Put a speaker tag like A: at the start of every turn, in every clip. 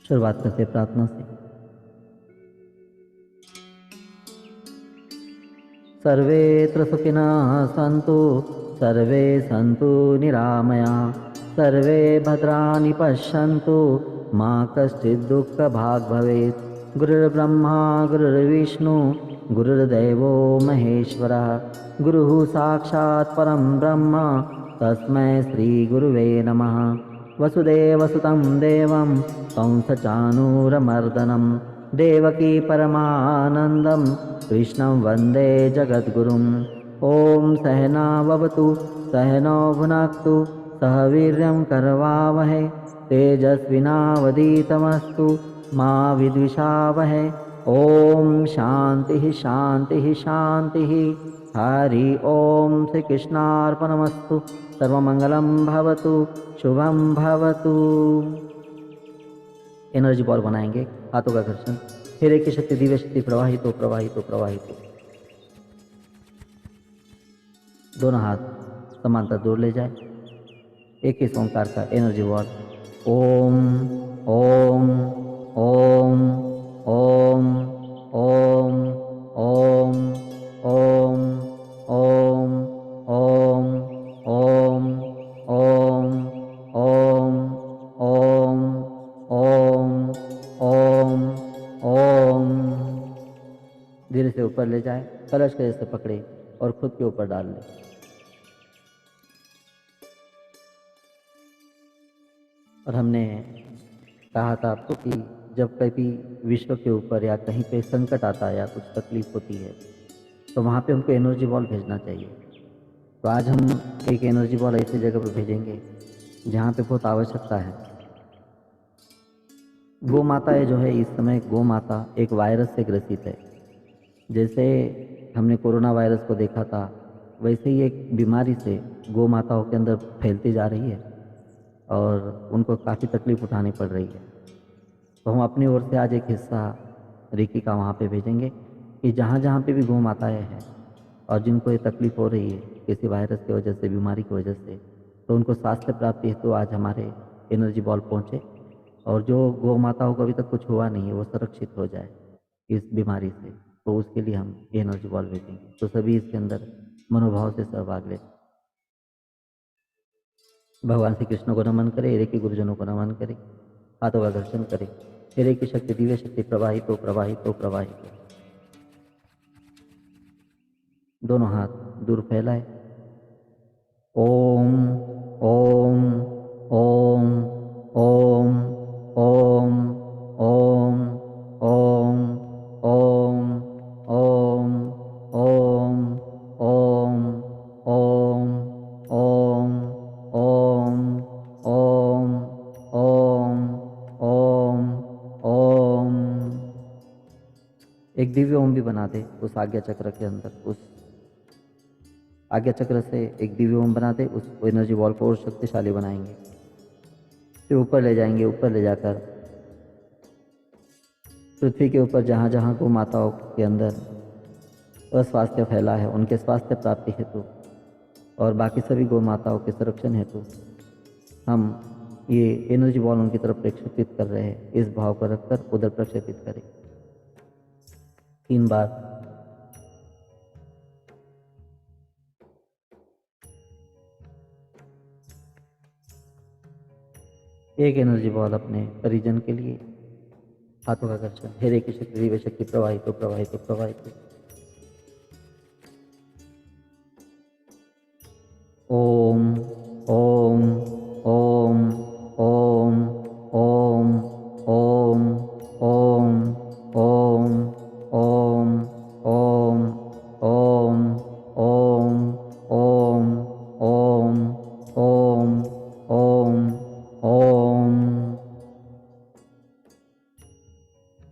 A: शुरुआत करते प्रार्थना से। सर्वेत्र सुखिनः सन्तु, सर्वे सन्तु निरामयाः, सर्वे भद्राणि पश्यन्तु, मा कश्चित् दुःखभाग् भवेत्। गुरुर्ब्रह्मा गुरुर्विष्णु गुरुर्देवो महेश्वरः, गुरुः साक्षात् परं ब्रह्म, तस्मै श्रीगुरुवे नमः। वसुदेवसुतं देवं कंसचाणूरमर्दनं, देवकी परमानन्दं कृष्णं वन्दे जगद्गुरुम्। ॐ सहना भवतु सहनौ भुनक्तु, सह वीर्यं करवावहै, तेजस्विनावधीतमस्तु मा विद्विषावहै। ॐ शान्तिः शान्तिः शान्तिः। हरि ओम श्री कृष्णार्पणमस्तु। सर्वमंगलं भवतु, शुभम भवतु। एनर्जी बॉल बनाएंगे, हाथों का घर्षण, फिर एक शक्ति दिव्य शक्ति प्रवाहित हो प्रवाहित हो प्रवाहित हो। दोनों हाथ समांतर दूर ले जाए, एक ही ओंकार का एनर्जी बॉल। ओम ओम ओम ओम ओम ओम ओम ओम ओम ओम ओम ओम ओम ओम ओम ओम। धीरे से ऊपर ले जाए, कलश के जैसे पकड़े और खुद के ऊपर डाल ले। और हमने कहा था आपको कि जब कभी विश्व के ऊपर या कहीं पे संकट आता है या कुछ तकलीफ होती है तो वहाँ पे हमको एनर्जी बॉल भेजना चाहिए। तो आज हम एक एनर्जी बॉल ऐसी जगह पर भेजेंगे जहाँ पे बहुत आवश्यकता है। गौ माता जो है इस समय, गौ माता एक वायरस से ग्रसित है। जैसे हमने कोरोना वायरस को देखा था, वैसे ही एक बीमारी से गौ माताओं के अंदर फैलती जा रही है और उनको काफ़ी तकलीफ उठानी पड़ रही है। तो हम अपनी ओर से आज एक हिस्सा रिकी का वहाँ पे भेजेंगे कि जहाँ जहाँ पे भी गौ माताएँ हैं और जिनको ये तकलीफ हो रही है किसी वायरस की वजह से, बीमारी की वजह से, तो उनको स्वास्थ्य प्राप्ति हेतु आज हमारे एनर्जी बॉल पहुँचे और जो गौ माताओं को अभी तक कुछ हुआ नहीं है वो सुरक्षित हो जाए इस बीमारी से। तो उसके लिए हम एनर्जी बॉल भेजेंगे। तो सभी इसके अंदर मनोभाव से सहभाग लें। भगवान श्री कृष्ण को नमन करें, एरे के गुरुजनों को नमन करें, हाथों का दर्शन करें। एरे की शक्ति, दिव्य शक्ति प्रवाहित हो प्रवाहित हो प्रवाहित हो। दोनों हाथ दूर फैलाए। ओम ओम ओम ओम ओम ओम ओम ओम ओम ओम ओम ओम ओम ओम ओम ओम ओम ओम। एक दिव्य ओम भी बना दे उस आज्ञा चक्र के अंदर। उस आज्ञा चक्र से एक दिव्य ओम बना दे, उस एनर्जी बॉल को और शक्तिशाली बनाएंगे। फिर ऊपर ले जाएंगे, ऊपर ले जाकर पृथ्वी के ऊपर जहाँ जहाँ गौ माताओं के अंदर अस्वास्थ्य फैला है उनके स्वास्थ्य प्राप्ति हेतु और बाकी सभी गौ माताओं के संरक्षण हेतु हम ये एनर्जी बॉल उनकी तरफ प्रक्षेपित कर रहे हैं। इस भाव को रखकर उधर प्रक्षेपित करें 3 बार। एक एनर्जी बॉल अपने परिजन के लिए, हाथों का घर्षण, हेरे की शक्ति, दिव्य शक्ति प्रवाहित हो प्रवाहित हो प्रवाहित हो। ओम ओम ओम ओम ओम ओम ओम ओम ओम ओम ओम ओम ओम ओम ओम ओम ओम।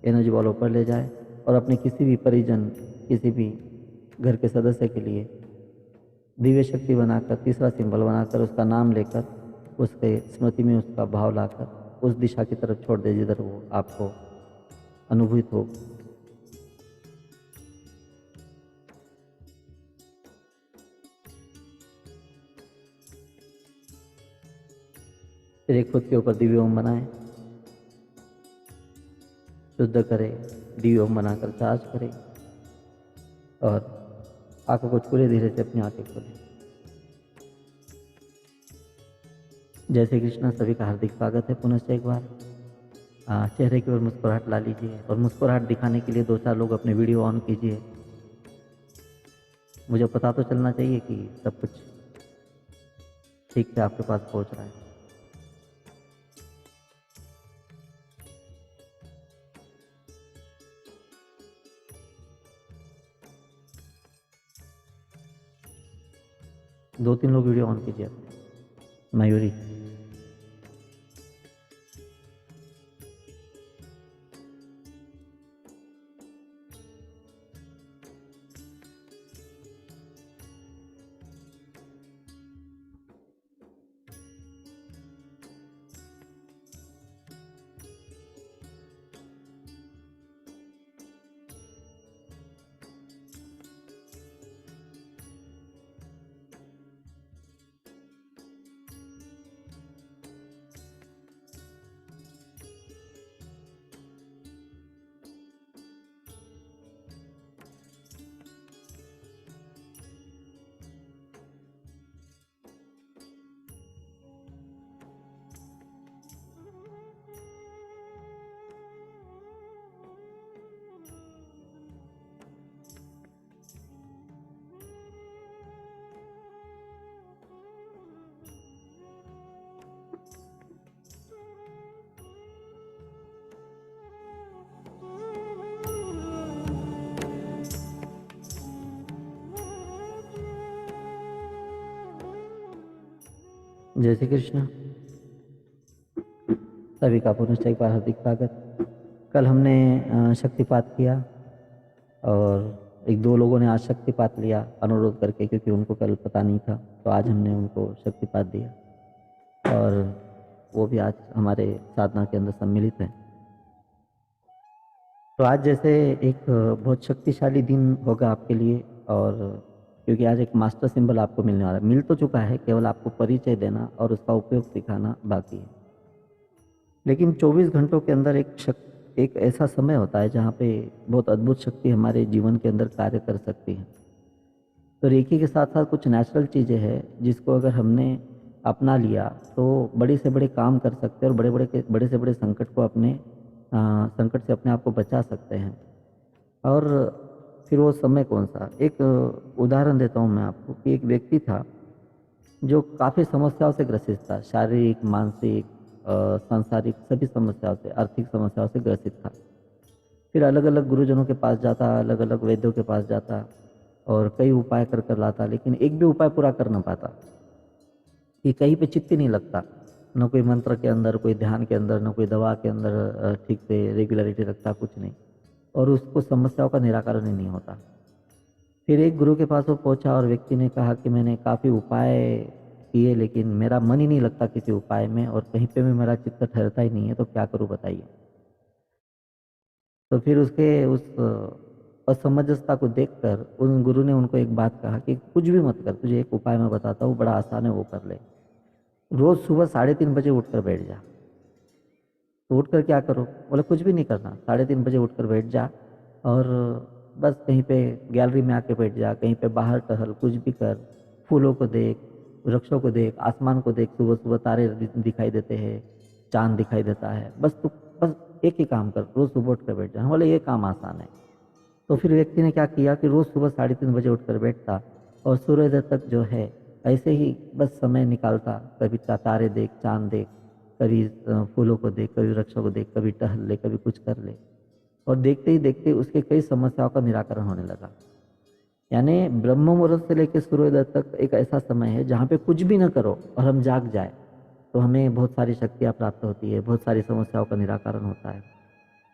A: एनर्जी बॉल ऊपर ले जाए और अपने किसी भी परिजन, किसी भी घर के सदस्य के लिए दिव्य शक्ति बनाकर, तीसरा सिंबल बनाकर, उसका नाम लेकर, उसके स्मृति में उसका भाव लाकर उस दिशा की तरफ छोड़ दे जिधर वो आपको अनुभूत हो। फिर एक खुद के ऊपर दिव्य ओम बनाएं। शुद्ध करे, डीओ बनाकर चार्ज करे और आंखों को छूले, धीरे से अपनी आंखें खोले। जय श्री कृष्ण। सभी का हार्दिक स्वागत है पुनः एक बार। चेहरे की ओर मुस्कुराहट ला लीजिए और मुस्कुराहट दिखाने के लिए 2-4 लोग अपने वीडियो ऑन कीजिए। मुझे पता तो चलना चाहिए कि सब कुछ ठीक से आपके पास पहुंच रहा है। दो तीन लोग वीडियो ऑन कीजिए। मयूरी, जय श्री कृष्ण। सभी का पुनः एक बार हार्दिक स्वागत। कल हमने शक्तिपात किया और 1-2 लोगों ने आज शक्तिपात लिया अनुरोध करके, क्योंकि उनको कल पता नहीं था, तो आज हमने उनको शक्तिपात दिया और वो भी आज हमारे साधना के अंदर सम्मिलित हैं। तो आज जैसे एक बहुत शक्तिशाली दिन होगा आपके लिए, और क्योंकि आज एक मास्टर सिंबल आपको मिलने वाला है। मिल तो चुका है, केवल आपको परिचय देना और उसका उपयोग सिखाना बाकी है। लेकिन 24 घंटों के अंदर एक ऐसा समय होता है जहाँ पे बहुत अद्भुत शक्ति हमारे जीवन के अंदर कार्य कर सकती है। तो रेकी के साथ साथ कुछ नेचुरल चीज़ें हैं जिसको अगर हमने अपना लिया तो बड़े से बड़े काम कर सकते हैं और बड़े से बड़े संकट को संकट से अपने आप को बचा सकते हैं। और फिर वो समय कौन सा? एक उदाहरण देता हूँ मैं आपको कि एक व्यक्ति था जो काफ़ी समस्याओं से ग्रसित था, शारीरिक, मानसिक, सांसारिक सभी समस्याओं से, आर्थिक समस्याओं से ग्रसित था। फिर अलग अलग गुरुजनों के पास जाता, अलग अलग वैद्यों के पास जाता और कई उपाय कर लाता, लेकिन एक भी उपाय पूरा कर ना पाता। कि कहीं पे चित्त ही नहीं लगता, न कोई मंत्र के अंदर, कोई ध्यान के अंदर, न कोई दवा के अंदर ठीक से रेगुलरिटी रखता, कुछ नहीं, और उसको समस्याओं का निराकरण ही नहीं होता। फिर एक गुरु के पास वो पहुंचा और व्यक्ति ने कहा कि मैंने काफ़ी उपाय किए लेकिन मेरा मन ही नहीं लगता किसी उपाय में और कहीं पे भी मेरा चित्त ठहरता ही नहीं है, तो क्या करूं बताइए। तो फिर उसके उस असमंजसता को देखकर उन गुरु ने उनको एक बात कहा कि कुछ भी मत कर, तुझे एक उपाय मैं बताता हूँ, बड़ा आसान है, वो कर ले। रोज़ सुबह 3:30 बजे उठकर बैठ जा। तो उठकर क्या करो? बोले कुछ भी नहीं करना, 3:30 बजे उठकर बैठ जा और बस कहीं पे गैलरी में आके बैठ जा, कहीं पे बाहर टहल, कुछ भी कर, फूलों को देख, वृक्षों को देख, आसमान को देख, सुबह सुबह तारे दिखाई देते हैं, चांद दिखाई देता है, बस एक ही काम कर, रोज़ सुबह उठकर बैठ जा। बोले ये काम आसान है। तो फिर व्यक्ति ने क्या किया कि रोज़ सुबह 3:30 बजे उठकर बैठता और सूर्योदय तक जो है ऐसे ही बस समय निकालता, कभी तारे देख, चांद देख, कभी फूलों को देख, कभी वृक्षों को देख, कभी टहल ले, कभी कुछ कर ले, और देखते ही देखते उसके कई समस्याओं का निराकरण होने लगा। यानी ब्रह्म मुहूर्त से लेकर सूर्योदय तक एक ऐसा समय है जहाँ पे कुछ भी ना करो और हम जाग जाए तो हमें बहुत सारी शक्तियाँ प्राप्त होती है, बहुत सारी समस्याओं का निराकरण होता है।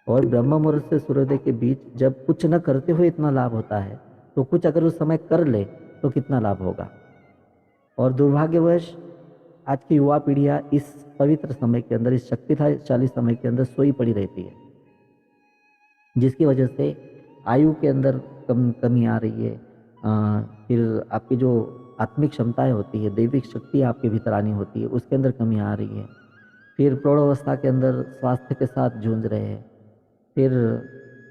A: और ब्रह्म मुहूर्त से सूर्योदय के बीच जब कुछ न करते हुए इतना लाभ होता है, तो कुछ अगर उस समय कर ले तो कितना लाभ होगा। और दुर्भाग्यवश आज की युवा पीढ़ियाँ इस पवित्र समय के अंदर, इस शक्तिशाली समय के अंदर सोई पड़ी रहती है, जिसकी वजह से आयु के अंदर कमी आ रही है। फिर आपकी जो आत्मिक क्षमताएं होती है, दैविक शक्ति आपके भीतर आनी होती है, उसके अंदर कमी आ रही है। फिर प्रौढ़ अवस्था के अंदर स्वास्थ्य के साथ जूझ रहे हैं। फिर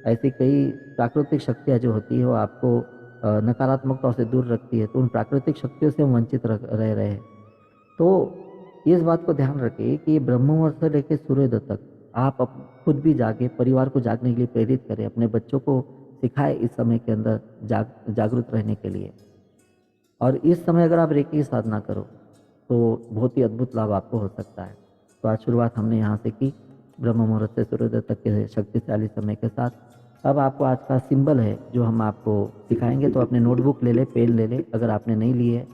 A: ऐसी कई प्राकृतिक शक्तियाँ जो होती है वो आपको नकारात्मकता से दूर रखती है, तो उन प्राकृतिक शक्तियों से हम वंचित रह रहे हैं। तो इस बात को ध्यान रखिए कि ब्रह्म मुहूर्त से लेकर सूर्योदय तक आप खुद भी जागे, परिवार को जागने के लिए प्रेरित करें, अपने बच्चों को सिखाएं इस समय के अंदर जागरूक रहने के लिए। और इस समय अगर आप रेकी की साधना करो तो बहुत ही अद्भुत लाभ आपको हो सकता है। तो आज शुरुआत हमने यहाँ से की ब्रह्म मुहूर्त से सूर्योदय तक के शक्तिशाली समय के साथ। अब आपको आज का सिंबल है जो हम आपको सिखाएंगे, तो अपने नोटबुक ले ले, पेन ले ले। अगर आपने नहीं ली है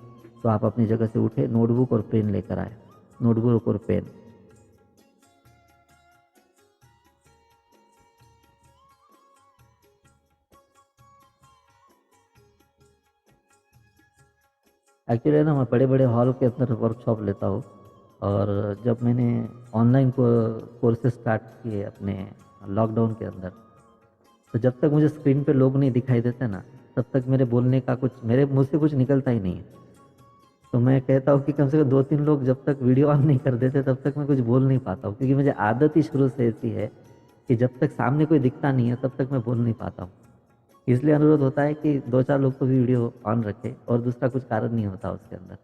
A: तो आप अपनी जगह से उठे, नोटबुक और पेन लेकर आए। नोटबुक और पेन। एक्चुअली ना मैं बड़े बड़े हॉल के अंदर वर्कशॉप लेता हूँ, और जब मैंने ऑनलाइन कोर्सेज स्टार्ट किए अपने लॉकडाउन के अंदर, तो जब तक मुझे स्क्रीन पे लोग नहीं दिखाई देते ना, तब तक मेरे बोलने का मेरे मुंह से कुछ निकलता ही नहीं है। तो मैं कहता हूँ कि कम से कम 2-3 लोग जब तक वीडियो ऑन नहीं कर देते तब तक मैं कुछ बोल नहीं पाता हूँ, क्योंकि मुझे आदत ही शुरू से ऐसी है कि जब तक सामने कोई दिखता नहीं है तब तक मैं बोल नहीं पाता हूँ। इसलिए अनुरोध होता है कि 2-4 लोग तो वीडियो ऑन रखें, और दूसरा कुछ कारण नहीं होता उसके अंदर।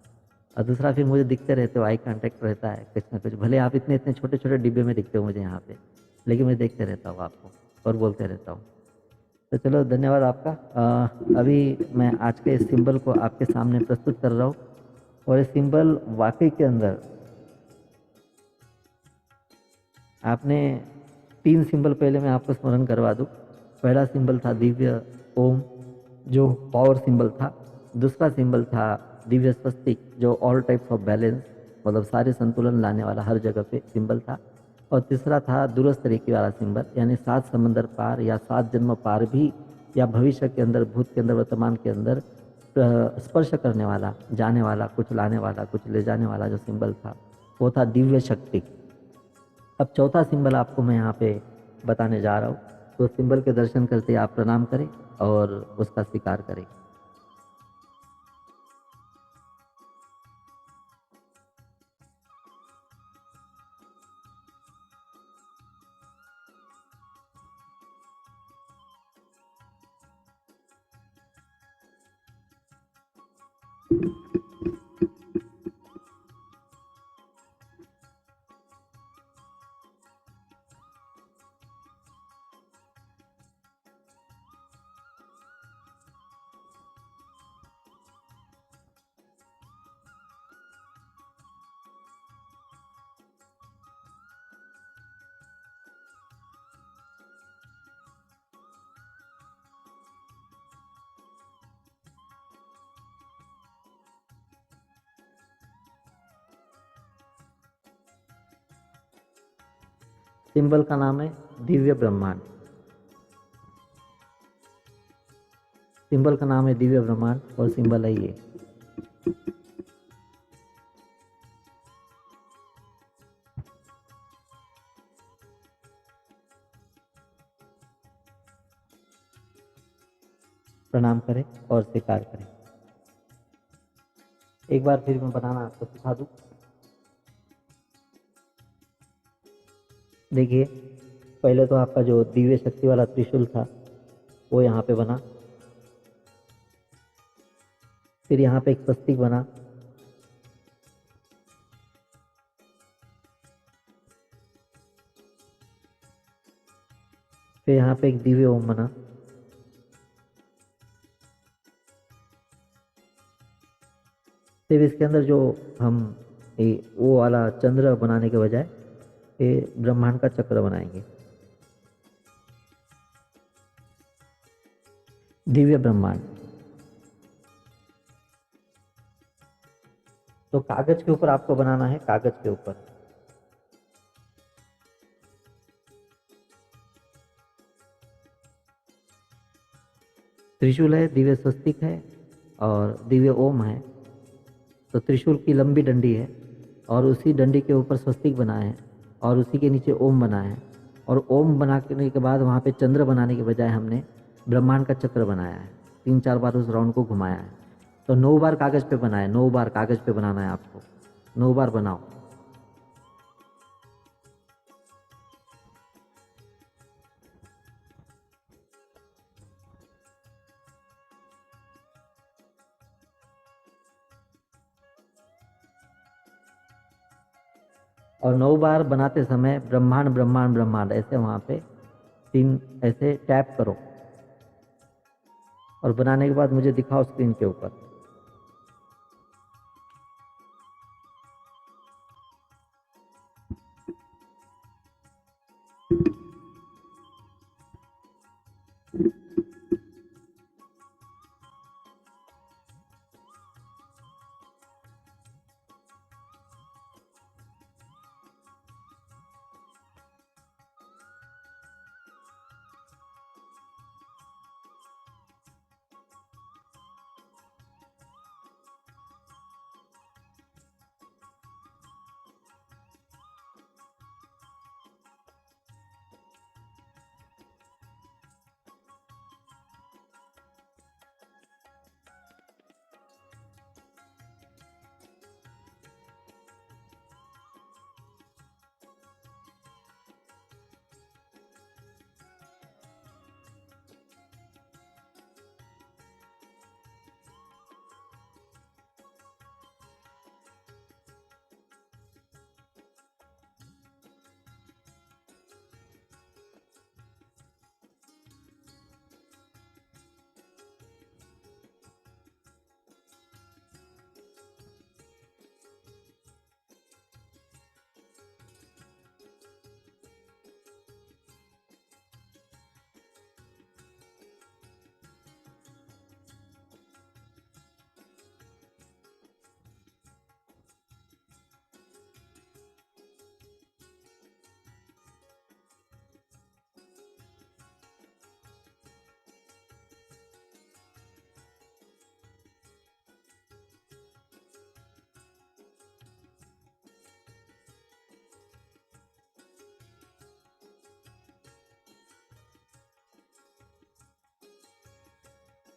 A: और दूसरा फिर मुझे दिखते रहते हो, आई कांटेक्ट रहता है कुछ ना कुछ, भले आप इतने इतने छोटे छोटे डिब्बे में दिखते हो मुझे यहाँ पे, लेकिन मैं देखते रहता हूँ आपको और बोलते रहता हूँ। तो चलो, धन्यवाद आपका। अभी मैं आज के इस सिंबल को आपके सामने प्रस्तुत कर रहा हूँ, और ये सिंबल वाकई के अंदर आपने 3 सिंबल पहले मैं आपको स्मरण करवा दूँ। पहला सिंबल था दिव्य ओम, जो पावर सिंबल था। दूसरा सिंबल था दिव्य स्वस्तिक, जो ऑल टाइप्स ऑफ बैलेंस, मतलब सारे संतुलन लाने वाला हर जगह पे सिंबल था। और तीसरा था दूरस्थ रेखी वाला सिंबल, यानी 7 समंदर पार या 7 जन्म पार भी, या भविष्य के अंदर, भूत के अंदर, वर्तमान के अंदर स्पर्श करने वाला, जाने वाला, कुछ लाने वाला, कुछ ले जाने वाला जो सिंबल था, वो था दिव्य शक्ति। अब चौथा सिंबल आपको मैं यहाँ पे बताने जा रहा हूँ, तो सिंबल के दर्शन करते आप प्रणाम करें और उसका स्वीकार करें। सिंबल का नाम है दिव्य ब्रह्मांड। सिंबल का नाम है दिव्य ब्रह्मांड, और सिंबल है ये। प्रणाम करें और स्वीकार करें। एक बार फिर मैं बनाना आपको सिखा दूं। देखिए, पहले तो आपका जो दिव्य शक्ति वाला त्रिशूल था वो यहाँ पे बना, फिर यहाँ पे एक स्वस्तिक बना, फिर यहाँ पे एक दिव्य ओम बना, फिर इसके अंदर जो हम वो वाला चंद्र बनाने के बजाय ये ब्रह्मांड का चक्र बनाएंगे, दिव्य ब्रह्मांड। तो कागज के ऊपर आपको बनाना है, कागज के ऊपर। त्रिशूल है, दिव्य स्वस्तिक है और दिव्य ओम है। तो त्रिशूल की लंबी डंडी है, और उसी डंडी के ऊपर स्वस्तिक बना है, और उसी के नीचे ओम बना है। और ओम बनाने के बाद वहाँ पे चंद्र बनाने के बजाय हमने ब्रह्मांड का चक्र बनाया है। 3-4 बार उस राउंड को घुमाया है। तो 9 बार कागज पे बनाया, 9 बार कागज पे बनाना है आपको। 9 बार बनाओ। और 9 बार बनाते समय ब्रह्मांड ब्रह्मांड ब्रह्मांड ऐसे वहाँ पे 3 ऐसे टैप करो और बनाने के बाद मुझे दिखाओ स्क्रीन के ऊपर।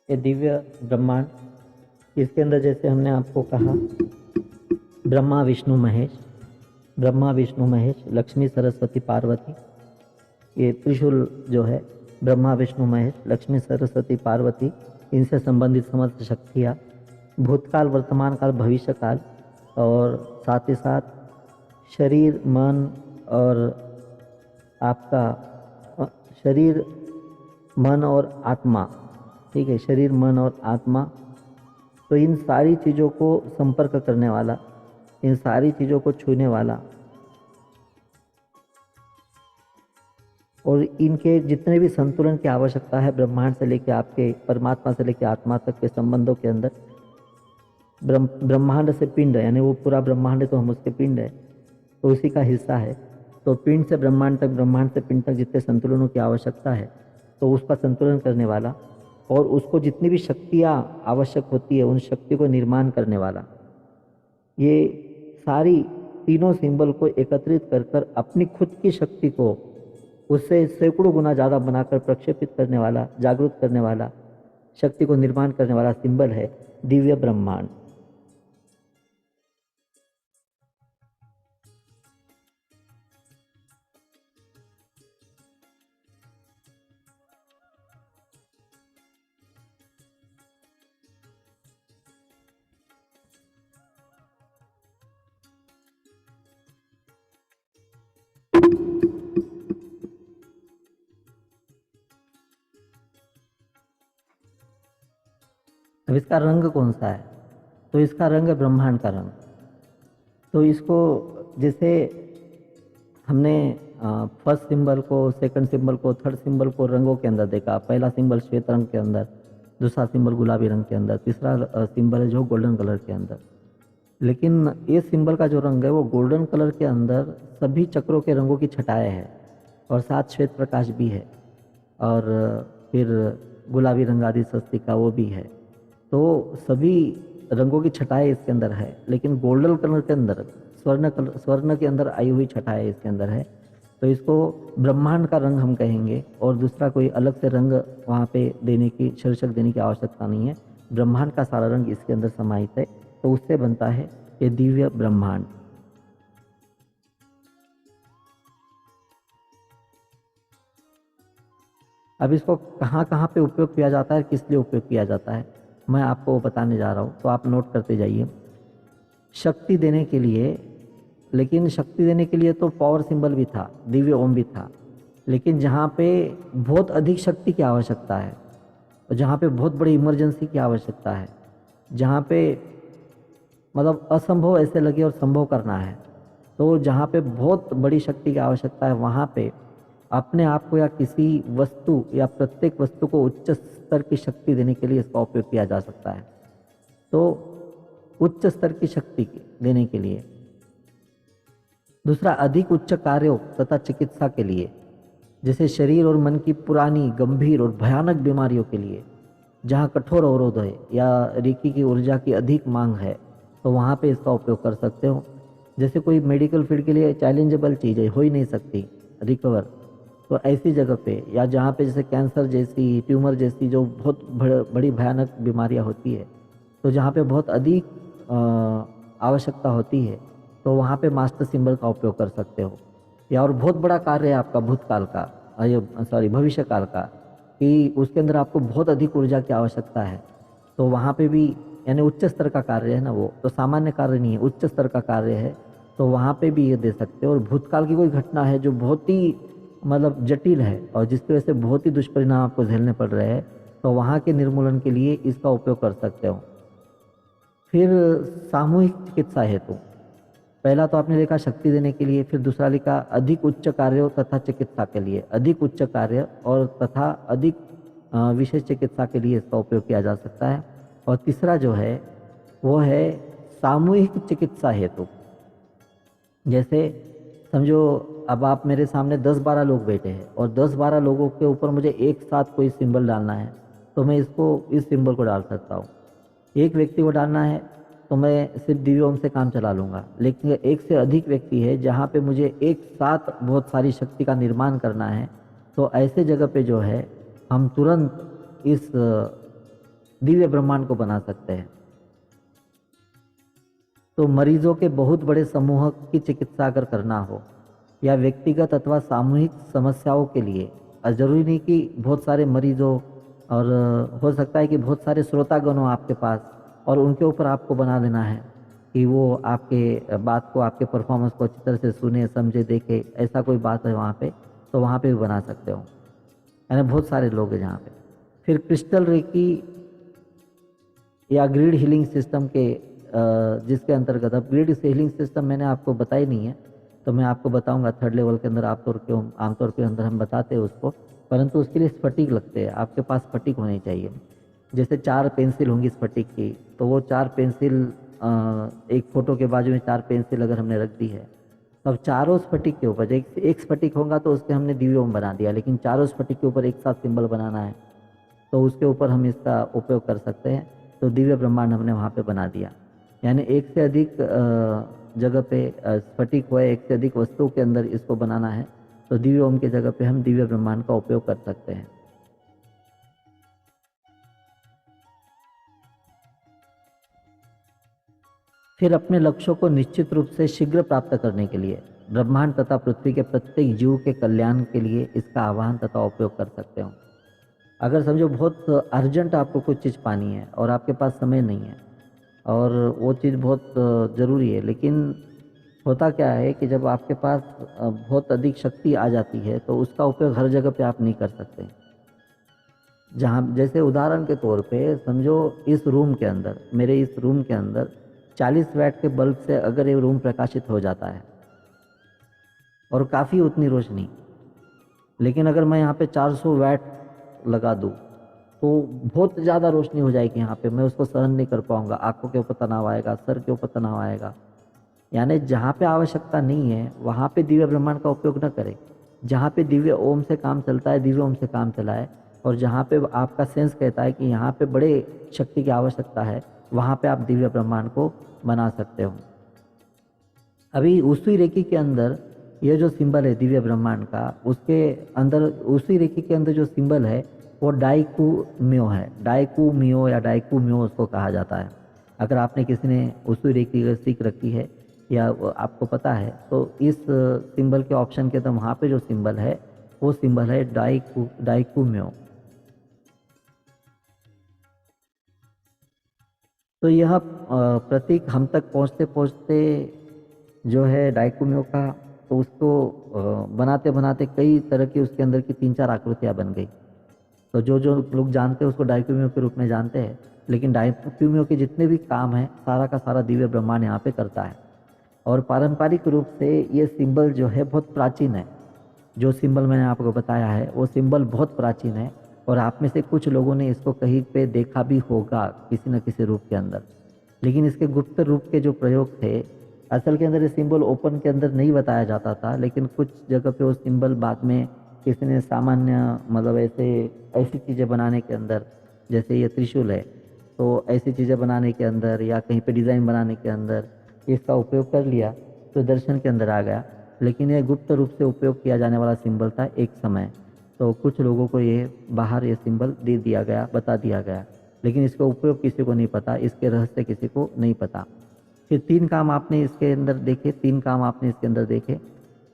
A: ये दिव्य ब्रह्मांड, इसके अंदर जैसे हमने आपको कहा ब्रह्मा विष्णु महेश, ब्रह्मा विष्णु महेश, लक्ष्मी सरस्वती पार्वती, ये त्रिशूल जो है ब्रह्मा विष्णु महेश, लक्ष्मी सरस्वती पार्वती, इनसे संबंधित समस्त शक्तियाँ, भूतकाल वर्तमान काल भविष्य काल, और साथ ही साथ शरीर मन और आपका शरीर मन और आत्मा, ठीक है, शरीर मन और आत्मा, तो इन सारी चीज़ों को संपर्क करने वाला, इन सारी चीज़ों को छूने वाला, और इनके जितने भी संतुलन की आवश्यकता है ब्रह्मांड से लेकर आपके परमात्मा से लेकर आत्मा तक के संबंधों के अंदर, ब्रह्मांड से पिंड, यानी वो पूरा ब्रह्मांड है तो हम उसके पिंड है, तो उसी का हिस्सा है। तो पिंड से ब्रह्मांड तक, ब्रह्मांड से पिंड तक जितने संतुलनों की आवश्यकता है तो उसका संतुलन करने वाला, और उसको जितनी भी शक्तियाँ आवश्यक होती है उन शक्ति को निर्माण करने वाला, ये सारी तीनों सिंबल को एकत्रित कर कर अपनी खुद की शक्ति को उससे सैकड़ों गुना ज़्यादा बनाकर प्रक्षेपित करने वाला, जागरूक करने वाला, शक्ति को निर्माण करने वाला सिंबल है दिव्य ब्रह्मांड। अब इसका रंग कौन सा है, तो इसका रंग है ब्रह्मांड का रंग। तो इसको जैसे हमने फर्स्ट सिंबल को, सेकंड सिंबल को, थर्ड सिंबल को रंगों के अंदर देखा, पहला सिंबल श्वेत रंग के अंदर, दूसरा सिंबल गुलाबी रंग के अंदर, तीसरा सिंबल है जो गोल्डन कलर के अंदर। लेकिन ये सिंबल का जो रंग है वो गोल्डन कलर के अंदर सभी चक्रों के रंगों की छटाएं है, और साथ श्वेत प्रकाश भी है, और फिर गुलाबी रंग आदि स्वस्तिका वो भी है। तो सभी रंगों की छटाएं इसके अंदर है, लेकिन गोल्डन कलर के अंदर, स्वर्ण के अंदर आई हुई छटाएं इसके अंदर है। तो इसको ब्रह्मांड का रंग हम कहेंगे, और दूसरा कोई अलग से रंग वहाँ पे देने की, शीर्षक देने की आवश्यकता नहीं है। ब्रह्मांड का सारा रंग इसके अंदर समाहित है, तो उससे बनता है ये दिव्य ब्रह्मांड। अब इसको कहाँ कहाँ पे उपयोग किया जाता है, किस लिए उपयोग किया जाता है, मैं आपको बताने जा रहा हूँ, तो आप नोट करते जाइए। शक्ति देने के लिए लेकिन शक्ति देने के लिए तो पावर सिंबल भी था, दिव्य ओम भी था। लेकिन जहाँ पे बहुत अधिक शक्ति की आवश्यकता है और जहाँ पे बहुत बड़ी इमरजेंसी की आवश्यकता है, जहाँ पे मतलब असंभव ऐसे लगे और संभव करना है, तो जहाँ पे बहुत बड़ी शक्ति की आवश्यकता है वहाँ पे अपने आप को या किसी वस्तु या प्रत्येक वस्तु को उच्च स्तर की शक्ति देने के लिए इसका उपयोग किया जा सकता है। तो उच्च स्तर की शक्ति देने के लिए। दूसरा, अधिक उच्च कार्यों तथा चिकित्सा के लिए, जैसे शरीर और मन की पुरानी गंभीर और भयानक बीमारियों के लिए, जहाँ कठोर अवरोध है या रेकी की ऊर्जा की अधिक मांग है, तो वहाँ पे इसका उपयोग कर सकते हो। जैसे कोई मेडिकल फील्ड के लिए चैलेंजेबल चीज़ है, हो ही नहीं सकती रिकवर, तो ऐसी जगह पे या जहाँ पे जैसे कैंसर जैसी, ट्यूमर जैसी जो बहुत बड़ी भयानक बीमारियाँ होती है, तो जहाँ पे बहुत अधिक आवश्यकता होती है, तो वहाँ पे मास्टर सिंबल का उपयोग कर सकते हो। या और बहुत बड़ा कार्य है आपका भूतकाल का, भविष्य काल का, कि उसके अंदर आपको बहुत अधिक ऊर्जा की आवश्यकता है, तो वहाँ पे भी यानी उच्च स्तर का कार्य है ना, वो तो सामान्य कार्य नहीं है, उच्च स्तर का कार्य है, तो वहाँ पे भी ये दे सकते हो। और भूतकाल की कोई घटना है जो बहुत ही मतलब जटिल है और जिसकी वजह से बहुत ही दुष्परिणाम आपको झेलने पड़ रहे हैं, तो वहाँ के निर्मूलन के लिए इसका उपयोग कर सकते हो। फिर सामूहिक चिकित्सा हेतु, पहला तो आपने लिखा शक्ति देने के लिए, फिर दूसरा लिखा अधिक उच्च कार्यों तथा चिकित्सा के लिए, अधिक उच्च कार्य और तथा अधिक विशेष चिकित्सा के लिए इसका उपयोग किया जा सकता है। और तीसरा जो है वो है सामूहिक चिकित्सा हेतु। जैसे समझो अब आप मेरे सामने 10-12 लोग बैठे हैं और 10-12 लोगों के ऊपर मुझे एक साथ कोई सिंबल डालना है, तो मैं इस सिंबल को डाल सकता हूँ। एक व्यक्ति को डालना है तो मैं सिर्फ दिव्य ओम से काम चला लूँगा। लेकिन एक से अधिक व्यक्ति है जहाँ पे मुझे एक साथ बहुत सारी शक्ति का निर्माण करना है, तो ऐसे जगह पे जो है हम तुरंत इस दिव्य ब्रह्मांड को बना सकते हैं। तो मरीजों के बहुत बड़े समूह की चिकित्सा अगर करना हो या व्यक्तिगत अथवा सामूहिक समस्याओं के लिए, और ज़रूरी नहीं कि बहुत सारे मरीजों, और हो सकता है कि बहुत सारे श्रोतागण हो आपके पास और उनके ऊपर आपको बना देना है कि वो आपके बात को, आपके परफॉर्मेंस को अच्छी तरह से सुने, समझे, देखे, ऐसा कोई बात है वहाँ पे, तो वहाँ पे भी बना सकते हो। यानी बहुत सारे लोग हैं जहाँ पे। फिर क्रिस्टल रेकी या ग्रिड हीलिंग सिस्टम के जिसके अंतर्गत, अब ग्रिड हीलिंग सिस्टम मैंने आपको बताई नहीं है, तो मैं आपको बताऊंगा थर्ड लेवल के अंदर। आमतौर के अंदर हम बताते हैं उसको, परंतु उसके लिए स्फटिक लगते हैं। आपके पास स्फटिक होनी चाहिए। जैसे 4 पेंसिल होंगी स्फटिक की, तो वो 4 पेंसिल एक फोटो के बाजू में 4 पेंसिल अगर हमने रख दी है, तब चारों स्फटिक के ऊपर एक स्फटिक होगा तो उसके हमने दिव्य ओम बना दिया, लेकिन चारों स्फटिक के ऊपर एक साथ सिंबल बनाना है, तो उसके ऊपर हम इसका उपयोग कर सकते हैं। तो दिव्य ब्रह्मांड हमने वहाँ पे बना दिया। यानी एक से अधिक जगह पे स्फटिक हुए, एक से अधिक वस्तुओं के अंदर इसको बनाना है, तो दिव्य ओम की जगह पे हम दिव्य ब्रह्मांड का उपयोग कर सकते हैं। फिर अपने लक्ष्यों को निश्चित रूप से शीघ्र प्राप्त करने के लिए ब्रह्मांड तथा पृथ्वी के प्रत्येक जीव के कल्याण के लिए इसका आह्वान तथा उपयोग कर सकते हो। अगर समझो बहुत अर्जेंट आपको कुछ चीज़ पानी है और आपके पास समय नहीं है और वो चीज़ बहुत ज़रूरी है, लेकिन होता क्या है कि जब आपके पास बहुत अधिक शक्ति आ जाती है तो उसका उपयोग हर जगह पे आप नहीं कर सकते। जहाँ जैसे उदाहरण के तौर पे समझो इस रूम के अंदर, मेरे इस रूम के अंदर 40 वैट के बल्ब से अगर ये रूम प्रकाशित हो जाता है और काफ़ी उतनी रोशनी, लेकिन अगर मैं यहाँ पे 400 वैट लगा दूँ तो बहुत ज़्यादा रोशनी हो जाएगी यहाँ पे, मैं उसको सहन नहीं कर पाऊँगा, आंखों के ऊपर तनाव आएगा, सर के ऊपर तनाव आएगा। यानी जहाँ पे आवश्यकता नहीं है वहाँ पे दिव्य ब्रह्मांड का उपयोग न करें। जहाँ पे दिव्य ओम से काम चलता है दिव्य ओम से काम चलाए, और जहाँ पे आपका सेंस कहता है कि यहाँ पे बड़े शक्ति की आवश्यकता है, वहाँ पे आप दिव्य ब्रह्मांड को बना सकते हो। अभी उसी रेखी के अंदर ये जो सिंबल है दिव्य ब्रह्मांड का, उसके अंदर उसी रेखी के अंदर जो सिंबल है वो डाइकू म्यो है। डाइकू म्यो या डाइकू म्यो उसको कहा जाता है। अगर आपने किसी ने उसी रेखी की सीख रखी है या आपको पता है, तो इस सिंबल के ऑप्शन के अंदर वहाँ पे जो सिंबल है वो सिंबल है डाइकू म्यो। तो यह प्रतीक हम तक पहुँचते पहुँचते जो है डाइकोम्यो का, तो उसको बनाते बनाते कई तरह की उसके अंदर की 3-4 आकृतियाँ बन गई। तो जो जो लोग जानते हैं उसको डाइक्यूमियो के रूप में जानते हैं, लेकिन डाइक्यूमियो के जितने भी काम हैं सारा का सारा दिव्य ब्रह्मांड यहाँ पे करता है। और पारंपरिक रूप से ये सिंबल जो है बहुत प्राचीन है। जो सिंबल मैंने आपको बताया है वो सिंबल बहुत प्राचीन है, और आप में से कुछ लोगों ने इसको कहीं पे देखा भी होगा किसी न किसी रूप के अंदर। लेकिन इसके गुप्त रूप के जो प्रयोग थे, असल के अंदर ये सिंबल ओपन के अंदर नहीं बताया जाता था, लेकिन कुछ जगह पे वो सिंबल बाद में किसी ने सामान्य मतलब ऐसे ऐसी चीज़ें बनाने के अंदर, जैसे ये त्रिशूल है, तो ऐसी चीज़ें बनाने के अंदर या कहीं पे डिज़ाइन बनाने के अंदर इसका उपयोग कर लिया तो दर्शन के अंदर आ गया। लेकिन यह गुप्त रूप से उपयोग किया जाने वाला सिंबल था एक समय। तो कुछ लोगों को ये बाहर ये सिंबल दे दिया गया, बता दिया गया, लेकिन इसका उपयोग किसी को नहीं पता, इसके रहस्य किसी को नहीं पता। फिर 3 काम आपने इसके अंदर देखे, 3 काम आपने इसके अंदर देखे,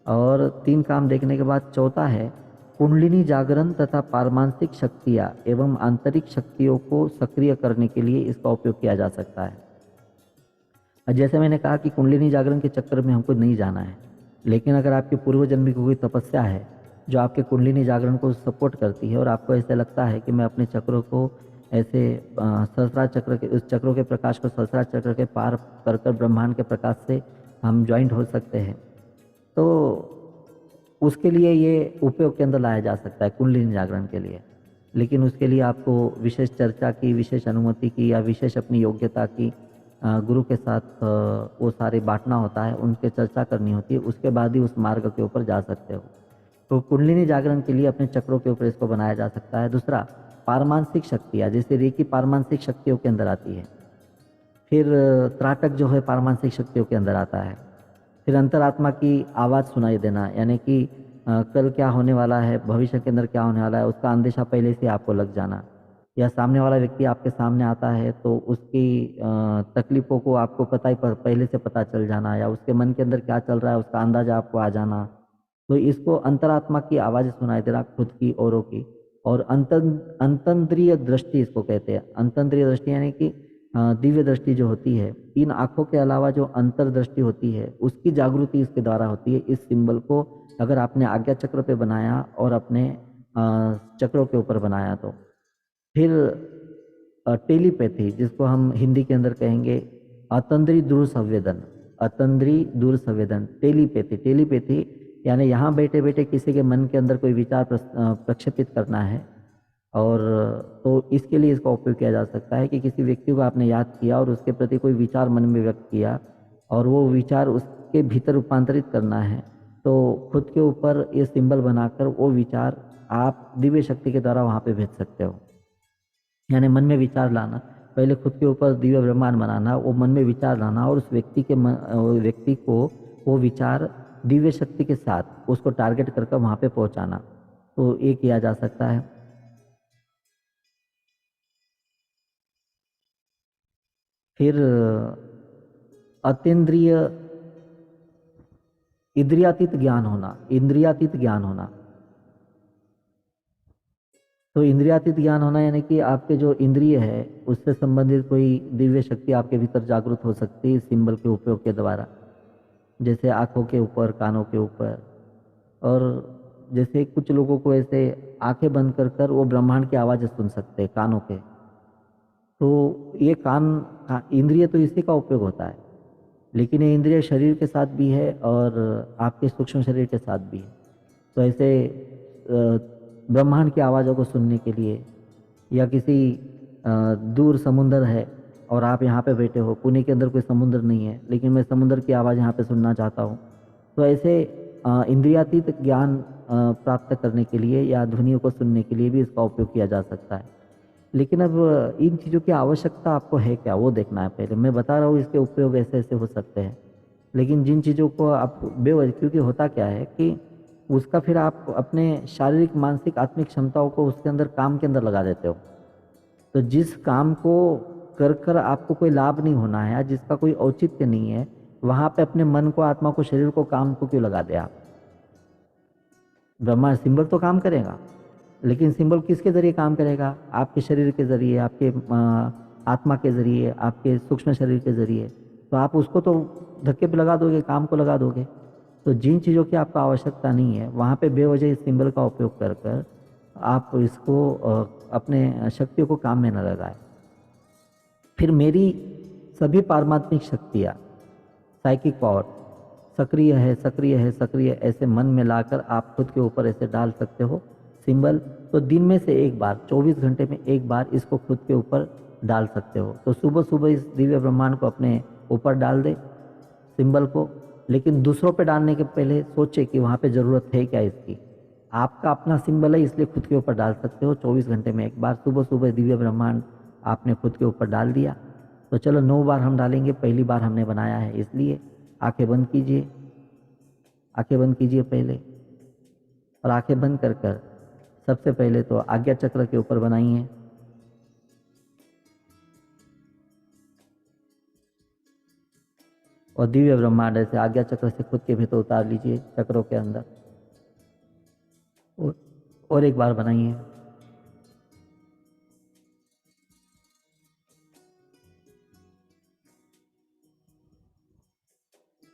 A: और 3 काम देखने के बाद चौथा है कुंडलिनी जागरण तथा पारमांसिक शक्तियाँ एवं आंतरिक शक्तियों को सक्रिय करने के लिए इसका उपयोग किया जा सकता है। जैसे मैंने कहा कि कुंडलिनी जागरण के चक्कर में हमको नहीं जाना है, लेकिन अगर आपके पूर्व जन्म की कोई तपस्या है जो आपके कुंडलिनी जागरण को सपोर्ट करती है और आपको ऐसा लगता है कि मैं अपने चक्रों को ऐसे सहस्रार चक्र के, उस चक्रों के प्रकाश को सहस्रार चक्र के पार कर कर ब्रह्मांड के प्रकाश से हम ज्वाइंट हो सकते हैं, तो उसके लिए ये उपयोग के अंदर लाया जा सकता है कुंडलिनी जागरण के लिए। लेकिन उसके लिए आपको विशेष चर्चा की, विशेष अनुमति की या विशेष अपनी योग्यता की गुरु के साथ वो सारे बांटना होता है, उनके चर्चा करनी होती है, उसके बाद ही उस मार्ग के ऊपर जा सकते हो। तो कुंडलिनी जागरण के लिए अपने चक्रों के ऊपर इसको बनाया जा सकता है। दूसरा, पारमांसिक शक्तियाँ, जैसे रेकी पारमांसिक शक्तियों के अंदर आती है। फिर त्राटक जो है पारमांसिक शक्तियों के अंदर आता है। फिर अंतरात्मा की आवाज़ सुनाई देना, यानी कि कल क्या होने वाला है, भविष्य के अंदर क्या होने वाला है, उसका अंदेशा पहले से आपको लग जाना, या सामने वाला व्यक्ति आपके सामने आता है तो उसकी तकलीफ़ों को आपको पहले से पता चल जाना, या उसके मन के अंदर क्या चल रहा है उसका अंदाज़ा आपको आ जाना। तो इसको अंतरात्मा की आवाज़ सुनाई दे रहा, खुद की, औरों की। और अंतन्द्रिय दृष्टि इसको कहते हैं। अंतन्द्रिय दृष्टि यानी कि दिव्य दृष्टि जो होती है, इन आँखों के अलावा जो अंतर्दृष्टि होती है उसकी जागृति इसके द्वारा होती है। इस सिंबल को अगर आपने आज्ञा चक्र पे बनाया और अपने चक्रों के ऊपर बनाया तो। फिर टेलीपैथी, जिसको हम हिंदी के अंदर कहेंगे अतंद्री दूर संवेदन, अतंद्री दूर संवेदन, टेलीपैथी यानी यहाँ बैठे बैठे किसी के मन के अंदर कोई विचार प्रक्षेपित करना है, और तो इसके लिए इसका उपयोग किया जा सकता है कि किसी व्यक्ति को आपने याद किया और उसके प्रति कोई विचार मन में व्यक्त किया और वो विचार उसके भीतर रूपांतरित करना है, तो खुद के ऊपर ये सिंबल बनाकर वो विचार आप दिव्य शक्ति के द्वारा वहाँ पे भेज सकते हो। यानी मन में विचार लाना, पहले खुद के ऊपर दिव्य ब्रह्मांड बनाना, वो मन में विचार लाना और उस व्यक्ति को वो विचार दिव्य शक्ति के साथ उसको टारगेट करके वहाँ पे पहुँचाना, तो ये किया जा सकता है। फिर अतीन्द्रिय इंद्रियातीत ज्ञान होना, इंद्रियातीत ज्ञान होना। तो इंद्रियातीत ज्ञान होना यानी कि आपके जो इंद्रिय है उससे संबंधित कोई दिव्य शक्ति आपके भीतर जागृत हो सकती है इस सिंबल के उपयोग के द्वारा, जैसे आँखों के ऊपर, कानों के ऊपर। और जैसे कुछ लोगों को ऐसे आंखें बंद कर कर वो ब्रह्मांड की आवाज़ें सुन सकते हैं कानों के, तो ये कान इंद्रिय तो इसी का उपयोग होता है, लेकिन ये इंद्रिय शरीर के साथ भी है और आपके सूक्ष्म शरीर के साथ भी है। तो ऐसे ब्रह्मांड की आवाज़ों को सुनने के लिए, या किसी दूर समुंदर है और आप यहाँ पे बैठे हो, पुणे के अंदर कोई समुद्र नहीं है लेकिन मैं समुद्र की आवाज़ यहाँ पे सुनना चाहता हूँ, तो ऐसे इंद्रियातीत ज्ञान प्राप्त करने के लिए या ध्वनियों को सुनने के लिए भी इसका उपयोग किया जा सकता है। लेकिन अब इन चीज़ों की आवश्यकता आपको है क्या, वो देखना है पहले। मैं बता रहा हूँ इसके उपयोग ऐसे ऐसे हो सकते हैं, लेकिन जिन चीज़ों को आप क्योंकि होता क्या है कि उसका फिर आप अपने शारीरिक, मानसिक, आत्मिक क्षमताओं को उसके अंदर काम के अंदर लगा देते हो। तो जिस काम को कर कर आपको कोई लाभ नहीं होना है या जिसका कोई औचित्य नहीं है, वहाँ पे अपने मन को, आत्मा को, शरीर को, काम को क्यों लगा दे आप? ब्रह्मा सिंबल तो काम करेगा, लेकिन सिंबल किसके ज़रिए काम करेगा? आपके शरीर के ज़रिए, आपके आत्मा के ज़रिए, आपके सूक्ष्म शरीर के ज़रिए। तो आप उसको तो धक्के पे लगा दोगे, काम को लगा दोगे। तो जिन चीज़ों की आपको आवश्यकता नहीं है वहाँ पे बेवजह इस सिंबल का उपयोग कर कर आप इसको अपने शक्तियों को काम में न लगाए। फिर मेरी सभी पारमात्मिक शक्तियाँ, साइकिक पावर सक्रिय है, सक्रिय है, सक्रिय, ऐसे मन में लाकर आप खुद के ऊपर ऐसे डाल सकते हो सिंबल। तो दिन में से एक बार, 24 घंटे में एक बार इसको खुद के ऊपर डाल सकते हो। तो सुबह सुबह इस दिव्य ब्रह्मांड को अपने ऊपर डाल दे सिंबल को, लेकिन दूसरों पे डालने के पहले सोचे कि वहाँ पे ज़रूरत है क्या इसकी। आपका अपना सिंबल है इसलिए खुद के ऊपर डाल सकते हो 24 घंटे में एक बार। सुबह सुबह दिव्य ब्रह्मांड आपने खुद के ऊपर डाल दिया। तो चलो 9 बार हम डालेंगे, पहली बार हमने बनाया है इसलिए। आंखें बंद कीजिए, आंखें बंद कीजिए पहले, और आंखें बंद कर कर सबसे पहले तो आज्ञा चक्र के ऊपर बनाइए। और दिव्य ब्रह्मांड ऐसे आज्ञा चक्र से खुद के भीतर उतार लीजिए चक्रों के अंदर। और एक बार बनाइए।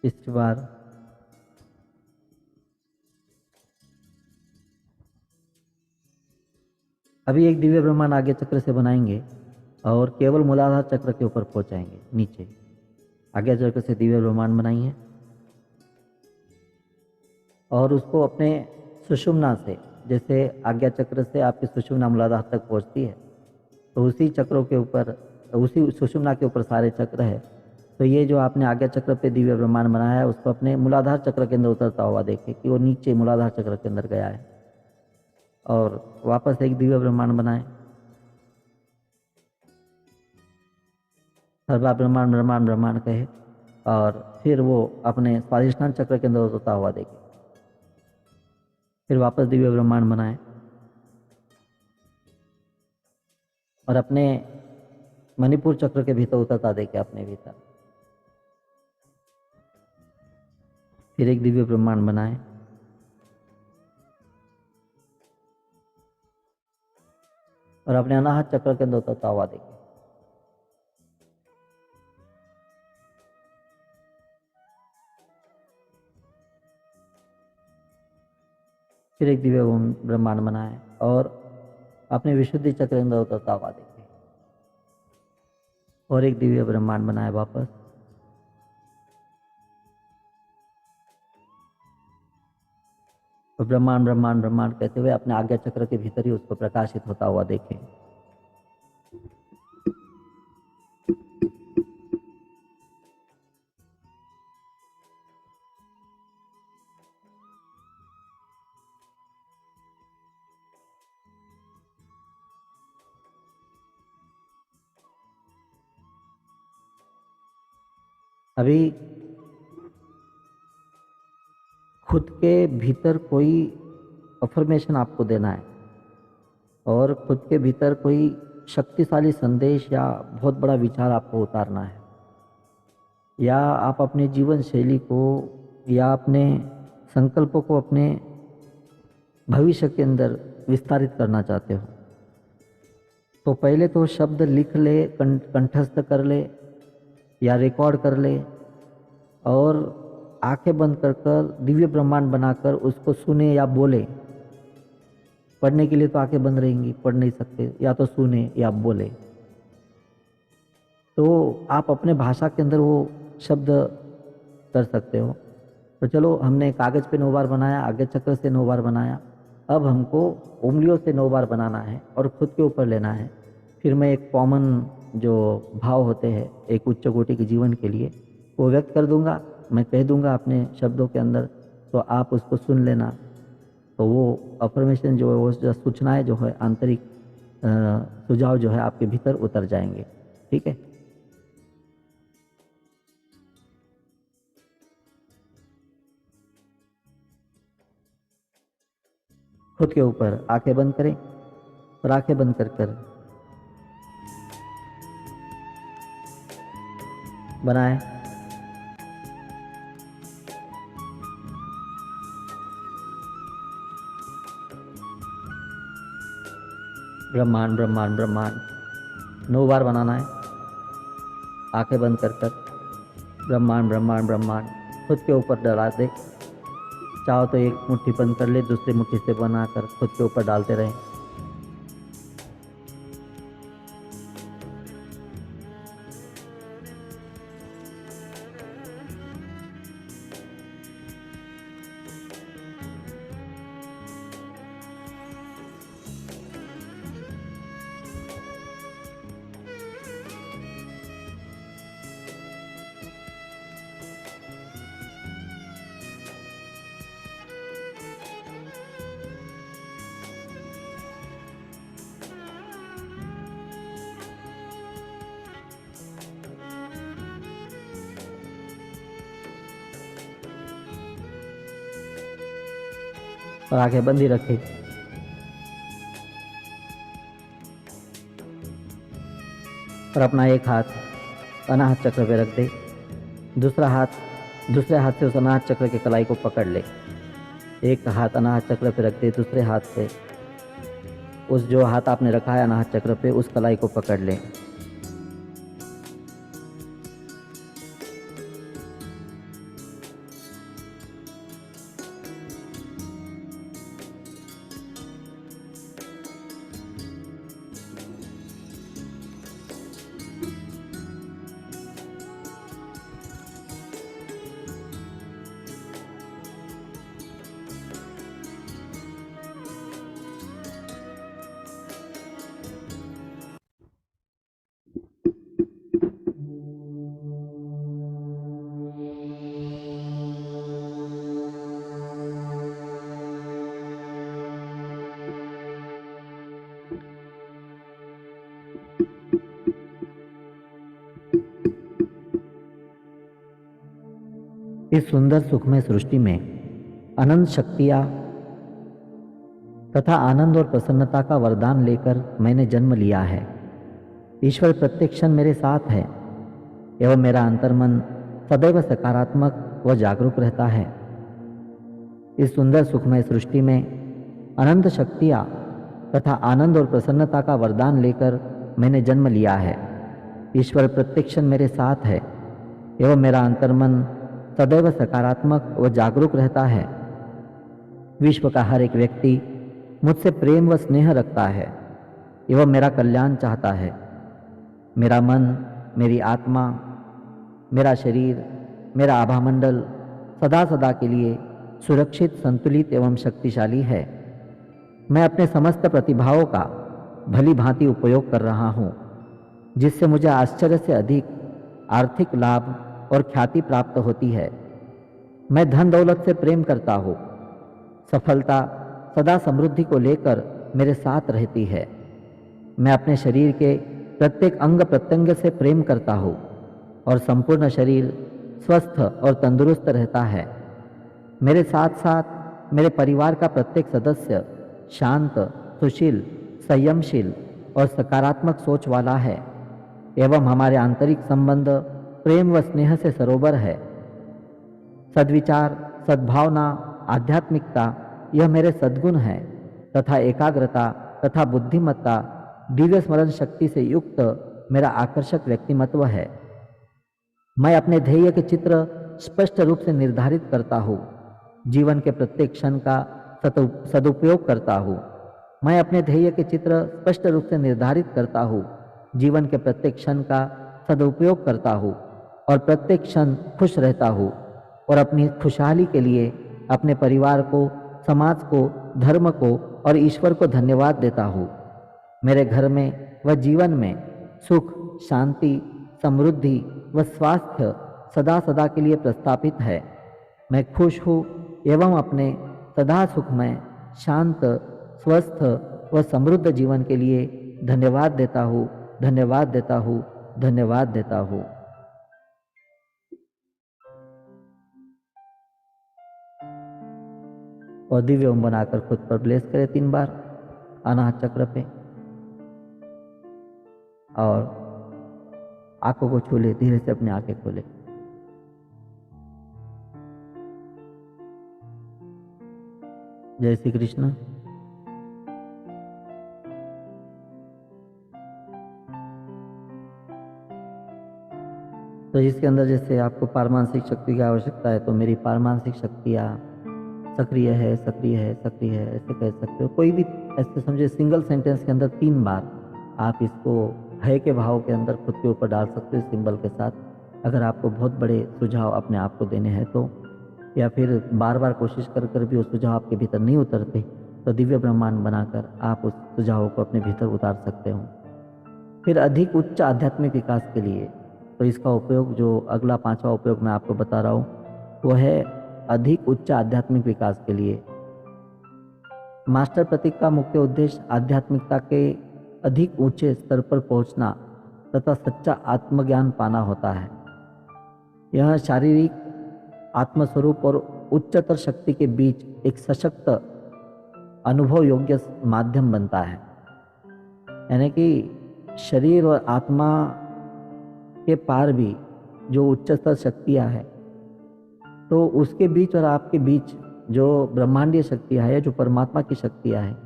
A: तीसरी बार। अभी एक दिव्य ब्रह्मांड आज्ञा चक्र से बनाएंगे और केवल मूलाधार चक्र के ऊपर पहुंचाएंगे नीचे। आज्ञा चक्र से दिव्य ब्रह्मांड बनाइए और उसको अपने सुषुम्ना से, जैसे आज्ञा चक्र से आपकी सुषुम्ना मूलाधार तक पहुंचती है, तो उसी चक्रों के ऊपर, उसी सुषुम्ना के ऊपर सारे चक्र है। तो ये जो आपने आज्ञा चक्र पे दिव्य ब्रह्मांड बनाया है उसको अपने मूलाधार चक्र के अंदर उतरता हुआ देखें कि वो नीचे मूलाधार चक्र के अंदर गया है। और वापस एक दिव्य ब्रह्मांड बनाएं। हर बार ब्रह्मांड ब्रह्मांड ब्रह्मांड कहे और फिर वो अपने स्वाधिष्ठान चक्र के अंदर उतरता हुआ देखें। फिर वापस दिव्य ब्रह्मांड बनाएं और अपने मणिपुर चक्र के भीतर उतरता देखें अपने भीतर। फिर एक दिव्य ब्रह्मांड बनाएं और अपने अनाहत चक्र के अंदर उतरता हुआ देखें। फिर एक दिव्य ब्रह्मांड बनाएं और अपने विशुद्धि चक्र के अंदर उतरता हुआ देखें। और एक दिव्य ब्रह्मांड बनाएं वापस। और ब्रह्मांड ब्रह्मांड ब्रह्मांड कहते हुए अपने आज्ञा चक्र के भीतर ही उसको प्रकाशित होता हुआ देखें। अभी खुद के भीतर कोई अफर्मेशन आपको देना है और खुद के भीतर कोई शक्तिशाली संदेश या बहुत बड़ा विचार आपको उतारना है, या आप अपने जीवन शैली को या अपने संकल्पों को अपने भविष्य के अंदर विस्तारित करना चाहते हो, तो पहले तो शब्द लिख ले, कंठस्थ कर ले या रिकॉर्ड कर ले और आंखें बंद कर कर दिव्य ब्रह्मांड बनाकर उसको सुने या बोले। पढ़ने के लिए तो आंखें बंद रहेंगी, पढ़ नहीं सकते, या तो सुने या बोले। तो आप अपने भाषा के अंदर वो शब्द कर सकते हो। तो चलो हमने कागज़ पे 9 बार बनाया, आज्ञा चक्र से 9 बार बनाया, अब हमको उंगलियों से 9 बार बनाना है और खुद के ऊपर लेना है। फिर मैं एक कॉमन जो भाव होते हैं एक उच्च कोटि के जीवन के लिए वो व्यक्त कर दूंगा, मैं कह दूंगा अपने शब्दों के अंदर, तो आप उसको सुन लेना। तो वो अफर्मेशन जो है, वो जो सूचनाएं जो है, आंतरिक सुझाव जो है आपके भीतर उतर जाएंगे। ठीक है। खुद के ऊपर आंखें बंद करें और आंखें बंद कर कर बनाएं। ब्रह्मांड ब्रह्मांड ब्रह्मांड 9 बार बनाना है, आंखें बंद कर कर। ब्रह्मांड ब्रह्मांड ब्रह्मांड खुद के ऊपर डला दे। चाहो तो एक मुट्ठी बंद कर ले, दूसरी मुट्ठी से बनाकर खुद के ऊपर डालते रहें। और आंखें बंद ही रखें। और अपना एक हाथ अनाहत चक्र पे रख दे, दूसरे हाथ से उस अनाहत चक्र के कलाई को पकड़ ले। एक हाथ अनाहत चक्र पे रख दे, दूसरे हाथ से उस जो हाथ आपने रखा है अनाहत चक्र पे उस कलाई को पकड़ ले। इस सुंदर सुखमय सृष्टि में अनंत शक्तियां तथा आनंद और प्रसन्नता का वरदान लेकर मैंने जन्म लिया है। ईश्वर प्रत्येक क्षण मेरे साथ है एवं मेरा अंतर्मन सदैव सकारात्मक व जागरूक रहता है। इस सुंदर सुखमय सृष्टि में अनंत शक्तियां तथा आनंद और प्रसन्नता का वरदान लेकर मैंने जन्म लिया है। ईश्वर प्रत्येक क्षण मेरे साथ है एवं मेरा अंतर्मन सदैव सकारात्मक व जागरूक रहता है। विश्व का हर एक व्यक्ति मुझसे प्रेम व स्नेह रखता है एवं मेरा कल्याण चाहता है। मेरा मन, मेरी आत्मा, मेरा शरीर, मेरा आभामंडल सदा सदा के लिए सुरक्षित, संतुलित एवं शक्तिशाली है। मैं अपने समस्त प्रतिभाओं का भली भांति उपयोग कर रहा हूँ, जिससे मुझे आश्चर्य से अधिक आर्थिक लाभ और ख्याति प्राप्त होती है। मैं धन दौलत से प्रेम करता हूँ। सफलता सदा समृद्धि को लेकर मेरे साथ रहती है। मैं अपने शरीर के प्रत्येक अंग प्रत्यंग से प्रेम करता हूँ और संपूर्ण शरीर स्वस्थ और तंदुरुस्त रहता है। मेरे साथ साथ मेरे परिवार का प्रत्येक सदस्य शांत, सुशील, संयमशील और सकारात्मक सोच वाला है एवं हमारे आंतरिक संबंध प्रेम व स्नेह से सरोवर है। सद्विचार, सद्भावना, आध्यात्मिकता यह मेरे सद्गुण हैं तथा एकाग्रता तथा बुद्धिमत्ता, दिव्य स्मरण शक्ति से युक्त मेरा आकर्षक व्यक्तिमत्व है। मैं अपने ध्येय के चित्र स्पष्ट रूप से निर्धारित करता हूँ। जीवन के प्रत्येक क्षण का सदुपयोग करता हूँ। मैं अपने ध्येय के चित्र स्पष्ट रूप से निर्धारित करता हूँ। जीवन के प्रत्येक क्षण का सदुपयोग करता हूँ और प्रत्येक क्षण खुश रहता हूँ और अपनी खुशहाली के लिए अपने परिवार को, समाज को, धर्म को और ईश्वर को धन्यवाद देता हूँ। मेरे घर में व जीवन में सुख, शांति, समृद्धि व स्वास्थ्य सदा सदा के लिए प्रस्थापित है। मैं खुश हूँ एवं अपने सदा सुखमय, शांत, स्वस्थ व समृद्ध जीवन के लिए धन्यवाद देता हूँ, धन्यवाद देता हूँ, धन्यवाद देता हूँ। और दिव्य ओम बनाकर खुद पर ब्लेस करें 3 बार अनाहत चक्र पे और आंखों को छू ले। धीरे से अपनी आंखें खोले। जय श्री कृष्ण। तो इसके अंदर जैसे आपको पारमानसिक शक्ति की आवश्यकता है, तो मेरी पारमानसिक शक्तियाँ सक्रिय है, सक्रिय है, सक्रिय है, ऐसे कह सकते हो। कोई भी ऐसे समझे सिंगल सेंटेंस के अंदर 3 बार आप इसको है के भाव के अंदर खुद के ऊपर डाल सकते हो सिंबल के साथ, अगर आपको बहुत बड़े सुझाव अपने आप को देने हैं तो। या फिर बार बार कोशिश कर कर भी वो सुझाव आपके भीतर नहीं उतरते, तो दिव्य ब्रह्मांड बनाकर आप उस सुझाव को अपने भीतर उतार सकते हो। फिर अधिक उच्च आध्यात्मिक विकास के लिए तो इसका उपयोग, जो अगला 5वां उपयोग मैं आपको बता रहा हूँ, वो है अधिक उच्च आध्यात्मिक विकास के लिए। मास्टर प्रतीक का मुख्य उद्देश्य आध्यात्मिकता के अधिक ऊंचे स्तर पर पहुंचना तथा सच्चा आत्मज्ञान पाना होता है। यह शारीरिक आत्मस्वरूप और उच्चतर शक्ति के बीच एक सशक्त अनुभव योग्य माध्यम बनता है। यानी कि शरीर और आत्मा के पार भी जो उच्चतर शक्तियाँ हैं, तो उसके बीच और आपके बीच जो ब्रह्मांडीय शक्तियाँ है, जो परमात्मा की शक्तियाँ हैं,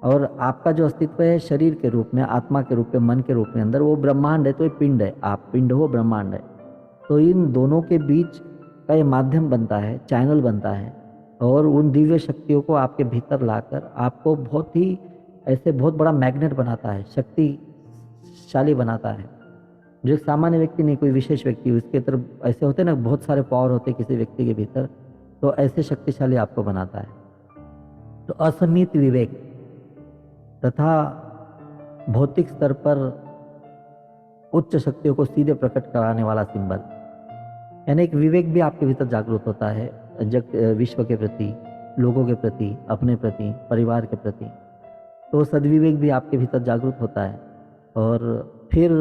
A: और आपका जो अस्तित्व है शरीर के रूप में, आत्मा के रूप में, मन के रूप में अंदर, वो ब्रह्मांड है। तो ये पिंड है, आप पिंड हो, ब्रह्मांड है। तो इन दोनों के बीच का ये माध्यम बनता है, चैनल बनता है, और उन दिव्य शक्तियों को आपके भीतर लाकर आपको बहुत ही ऐसे बहुत बड़ा मैग्नेट बनाता है, शक्तिशाली बनाता है। जो एक सामान्य व्यक्ति नहीं, कोई विशेष व्यक्ति, उसके तरफ ऐसे होते हैं ना, बहुत सारे पावर होते हैं किसी व्यक्ति के भीतर, तो ऐसे शक्तिशाली आपको बनाता है। तो असीमित विवेक तथा भौतिक स्तर पर उच्च शक्तियों को सीधे प्रकट कराने वाला सिंबल, यानी एक विवेक भी आपके भीतर जागरूक होता है, विश्व के प्रति, लोगों के प्रति, अपने प्रति, परिवार के प्रति। तो सद्विवेक भी आपके भीतर जागरूक होता है। और फिर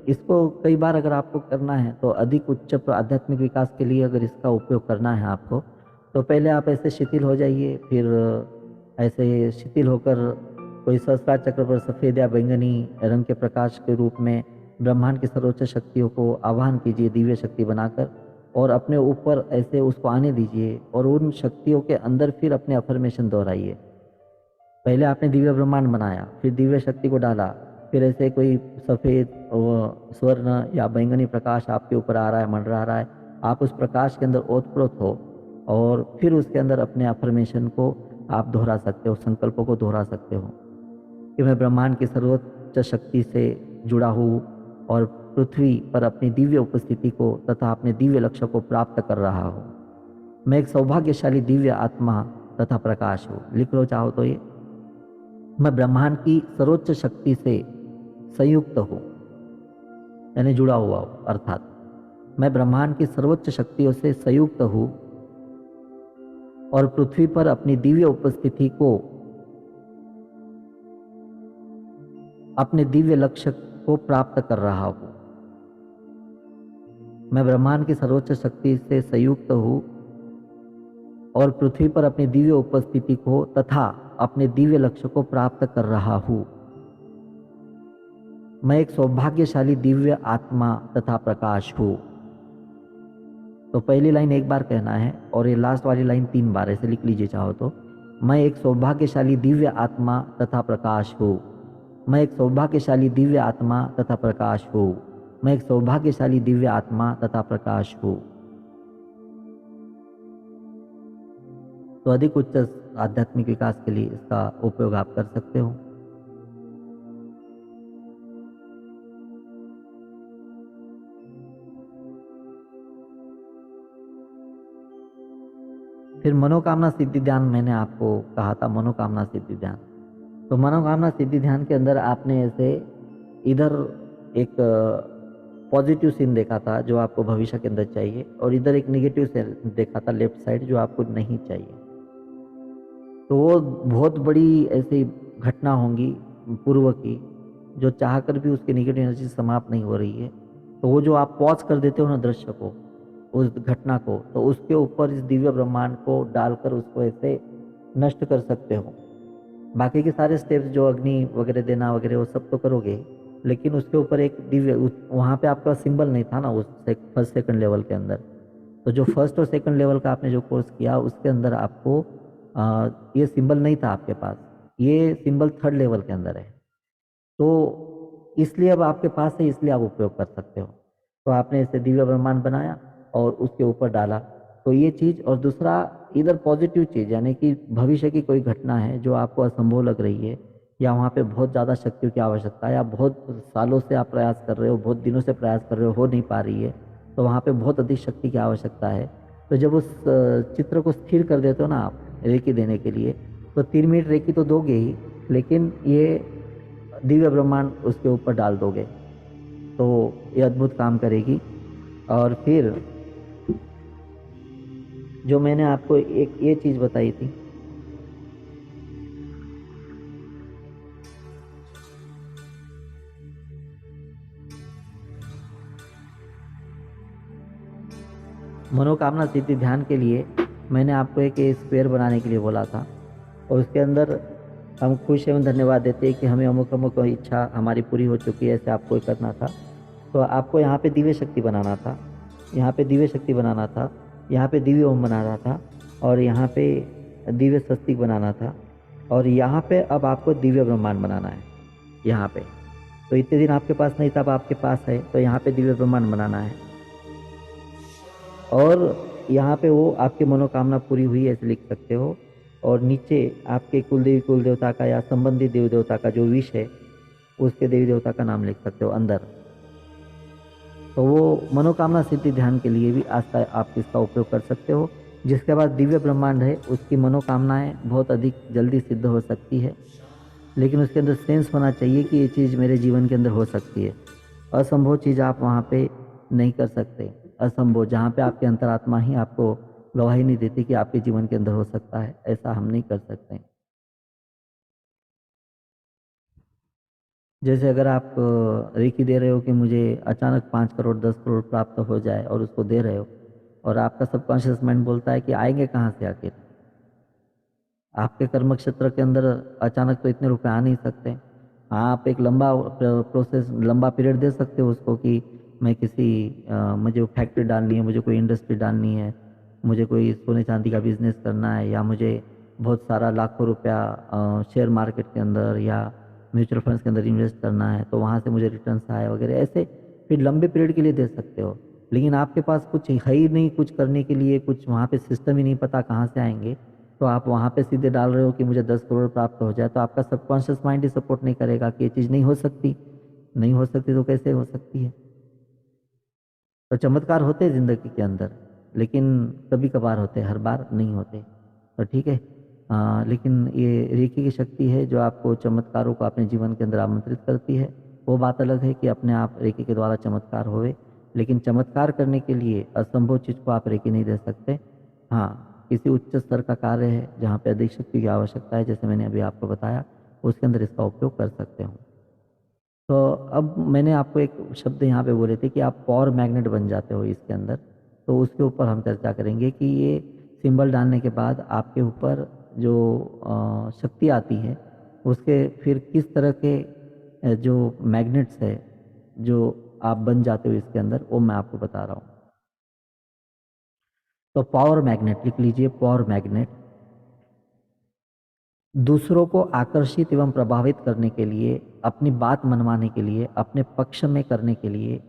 A: इसको कई बार अगर आपको करना है, तो अधिक उच्च आध्यात्मिक विकास के लिए अगर इसका उपयोग करना है आपको, तो पहले आप ऐसे शिथिल हो जाइए। फिर ऐसे शिथिल होकर कोई सहस्त्रार चक्र पर सफ़ेद या बैंगनी रंग के प्रकाश के रूप में ब्रह्मांड की सर्वोच्च शक्तियों को आवाहन कीजिए, दिव्य शक्ति बनाकर, और अपने ऊपर ऐसे उसको आने दीजिए, और उन शक्तियों के अंदर फिर अपने अफर्मेशन दोहराइए। पहले आपने दिव्य ब्रह्मांड बनाया, फिर दिव्य शक्ति को डाला, फिर ऐसे कोई सफ़ेद स्वर्ण या बैंगनी प्रकाश आपके ऊपर आ रहा है, मंडरा रहा है, आप उस प्रकाश के अंदर ओतप्रोत हो, और फिर उसके अंदर अपने अफर्मेशन को आप दोहरा सकते हो, संकल्पों को दोहरा सकते हो कि मैं ब्रह्मांड की सर्वोच्च शक्ति से जुड़ा हूँ और पृथ्वी पर अपनी दिव्य उपस्थिति को तथा अपने दिव्य लक्ष्य को प्राप्त कर रहा हूँ। मैं एक सौभाग्यशाली दिव्य आत्मा तथा प्रकाश हूँ। लिख लो चाहो तो ये, मैं ब्रह्मांड की सर्वोच्च शक्ति से संयुक्त हूँ, यानी जुड़ा हुआ हूँ, अर्थात मैं ब्रह्मांड की सर्वोच्च शक्तियों से संयुक्त हूँ और पृथ्वी पर अपनी दिव्य उपस्थिति को, अपने दिव्य लक्ष्य को प्राप्त कर रहा हूँ। मैं ब्रह्मांड की सर्वोच्च शक्ति से संयुक्त हूँ और पृथ्वी पर अपनी दिव्य उपस्थिति को तथा अपने दिव्य लक्ष्य को प्राप्त कर रहा हूँ। मैं एक सौभाग्यशाली दिव्य आत्मा तथा प्रकाश हूँ। तो पहली लाइन एक बार कहना है और ये लास्ट वाली लाइन 3 बार, ऐसे लिख लीजिए चाहो तो। मैं एक सौभाग्यशाली दिव्य आत्मा तथा प्रकाश हूँ। मैं एक सौभाग्यशाली दिव्य आत्मा तथा प्रकाश हूँ। मैं एक सौभाग्यशाली दिव्य आत्मा तथा प्रकाश हूँ। तो अधिक उच्च आध्यात्मिक विकास के लिए इसका उपयोग आप कर सकते हो। फिर मनोकामना सिद्धि ध्यान, मैंने आपको कहा था मनोकामना सिद्धि ध्यान। तो मनोकामना सिद्धि ध्यान के अंदर आपने ऐसे इधर एक पॉजिटिव सीन देखा था जो आपको भविष्य के अंदर चाहिए, और इधर एक नेगेटिव सीन देखा था लेफ्ट साइड जो आपको नहीं चाहिए। तो वो बहुत बड़ी ऐसी घटना होंगी पूर्व की, जो चाहकर भी उसकी नेगेटिव एनर्जी समाप्त नहीं हो रही है। तो वो जो आप पॉज कर देते हो ना दृश्य को, उस घटना को, तो उसके ऊपर इस दिव्य ब्रह्मांड को डालकर उसको ऐसे नष्ट कर सकते हो। बाकी के सारे स्टेप्स जो अग्नि वगैरह देना वगैरह वो सब तो करोगे, लेकिन उसके ऊपर एक दिव्य, वहाँ पे आपका सिंबल नहीं था ना उस फर्स्ट सेकंड लेवल के अंदर। तो जो फर्स्ट और सेकंड लेवल का आपने जो कोर्स किया उसके अंदर आपको ये सिंबल नहीं था आपके पास, ये सिंबल थर्ड लेवल के अंदर है। तो इसलिए अब आपके पास है, इसलिए आप उपयोग कर सकते हो। तो आपने इसे दिव्य ब्रह्मांड बनाया और उसके ऊपर डाला। तो ये चीज़, और दूसरा इधर पॉजिटिव चीज़, यानी कि भविष्य की कोई घटना है जो आपको असंभव लग रही है, या वहाँ पे बहुत ज़्यादा शक्तियों की आवश्यकता है, या बहुत सालों से आप प्रयास कर रहे हो, बहुत दिनों से प्रयास कर रहे हो नहीं पा रही है, तो वहाँ पे बहुत अधिक शक्ति की आवश्यकता है। तो जब उस चित्र को स्थिर कर देते हो ना आप रेकी देने के लिए, तो 3 मिनट रेकी तो दोगे ही, लेकिन ये दिव्य ब्रह्मांड उसके ऊपर डाल दोगे, तो ये अद्भुत काम करेगी। और फिर जो मैंने आपको एक ये चीज़ बताई थी, मनोकामना सिद्धि ध्यान के लिए मैंने आपको एक स्क्वायर बनाने के लिए बोला था, और उसके अंदर हम खुश एवं धन्यवाद देते हैं कि हमें अमुक अमुक इच्छा हमारी पूरी हो चुकी है, ऐसे आपको करना था। तो आपको यहाँ पे दिव्य शक्ति बनाना था, यहाँ पे दिव्य शक्ति बनाना था, यहाँ पे दिव्य ओम बनाना था, और यहाँ पे दिव्य स्वस्तिक बनाना था, और यहाँ पे अब आपको दिव्य ब्रह्मांड बनाना है यहाँ पे। तो इतने दिन आपके पास नहीं था, अब आपके पास है, तो यहाँ पे दिव्य ब्रह्मांड बनाना है। और यहाँ पे वो आपकी मनोकामना पूरी हुई ऐसे लिख सकते हो, और नीचे आपके कुलदेवी कुल देवता का या संबंधित देवी देवता का जो विष है उसके देवी देवता का नाम लिख सकते हो अंदर। तो वो मनोकामना सिद्धि ध्यान के लिए भी आज आप इसका उपयोग कर सकते हो। जिसके बाद दिव्य ब्रह्मांड है, उसकी मनोकामनाएं बहुत अधिक जल्दी सिद्ध हो सकती है, लेकिन उसके अंदर सेंस होना चाहिए कि ये चीज़ मेरे जीवन के अंदर हो सकती है। असंभव चीज़ आप वहाँ पे नहीं कर सकते, असंभव जहाँ पे आपके अंतरात्मा ही आपको गवाही नहीं देती कि आपके जीवन के अंदर हो सकता है, ऐसा हम नहीं कर सकते। जैसे अगर आप रेकी दे रहे हो कि मुझे अचानक 5 करोड़ 10 करोड़ प्राप्त हो जाए और उसको दे रहे हो, और आपका सबकॉन्शियस माइंड बोलता है कि आएंगे कहाँ से आखिर, आपके कर्म क्षेत्र के अंदर अचानक तो इतने रुपए आ नहीं सकते। हाँ, आप एक लंबा प्रोसेस, लंबा पीरियड दे सकते हो उसको कि मैं किसी मुझे फैक्ट्री डालनी है, मुझे कोई इंडस्ट्री डालनी है, मुझे कोई सोने चांदी का बिजनेस करना है, या मुझे बहुत सारा लाखों रुपया शेयर मार्केट के अंदर या म्यूचुअल फंड्स के अंदर इन्वेस्ट करना है, तो वहाँ से मुझे रिटर्न्स आए वगैरह, ऐसे फिर लंबे पीरियड के लिए दे सकते हो। लेकिन आपके पास कुछ है ही नहीं कुछ करने के लिए, कुछ वहाँ पे सिस्टम ही नहीं पता कहाँ से आएंगे, तो आप वहाँ पे सीधे डाल रहे हो कि मुझे 10 करोड़ प्राप्त हो जाए, तो आपका सबकॉन्शियस माइंड ही सपोर्ट नहीं करेगा कि ये चीज़ नहीं हो सकती। नहीं हो सकती तो कैसे हो सकती है। तो चमत्कार होते हैं ज़िंदगी के अंदर, लेकिन कभी कभार होते हैं, हर बार नहीं होते। तो ठीक है, लेकिन ये रेकी की शक्ति है जो आपको चमत्कारों को अपने जीवन के अंदर आमंत्रित करती है। वो बात अलग है कि अपने आप रेकी के द्वारा चमत्कार होवे, लेकिन चमत्कार करने के लिए असंभव चीज़ को आप रेकी नहीं दे सकते। हाँ, किसी उच्च स्तर का कार्य है जहाँ पे अधिक शक्ति की आवश्यकता है, जैसे मैंने अभी आपको बताया, उसके अंदर इसका उपयोग कर सकते हो। तो अब मैंने आपको एक शब्द यहाँ पे बोले थे कि आप पावर मैग्नेट बन जाते हो इसके अंदर, तो उसके ऊपर हम चर्चा करेंगे कि ये सिंबल डालने के बाद आपके ऊपर जो शक्ति आती है, उसके फिर किस तरह के जो मैग्नेट्स है जो आप बन जाते हो इसके अंदर, वो मैं आपको बता रहा हूँ। तो पावर मैग्नेट लिख लीजिए, पावर मैग्नेट दूसरों को आकर्षित एवं प्रभावित करने के लिए, अपनी बात मनवाने के लिए, अपने पक्ष में करने के लिए,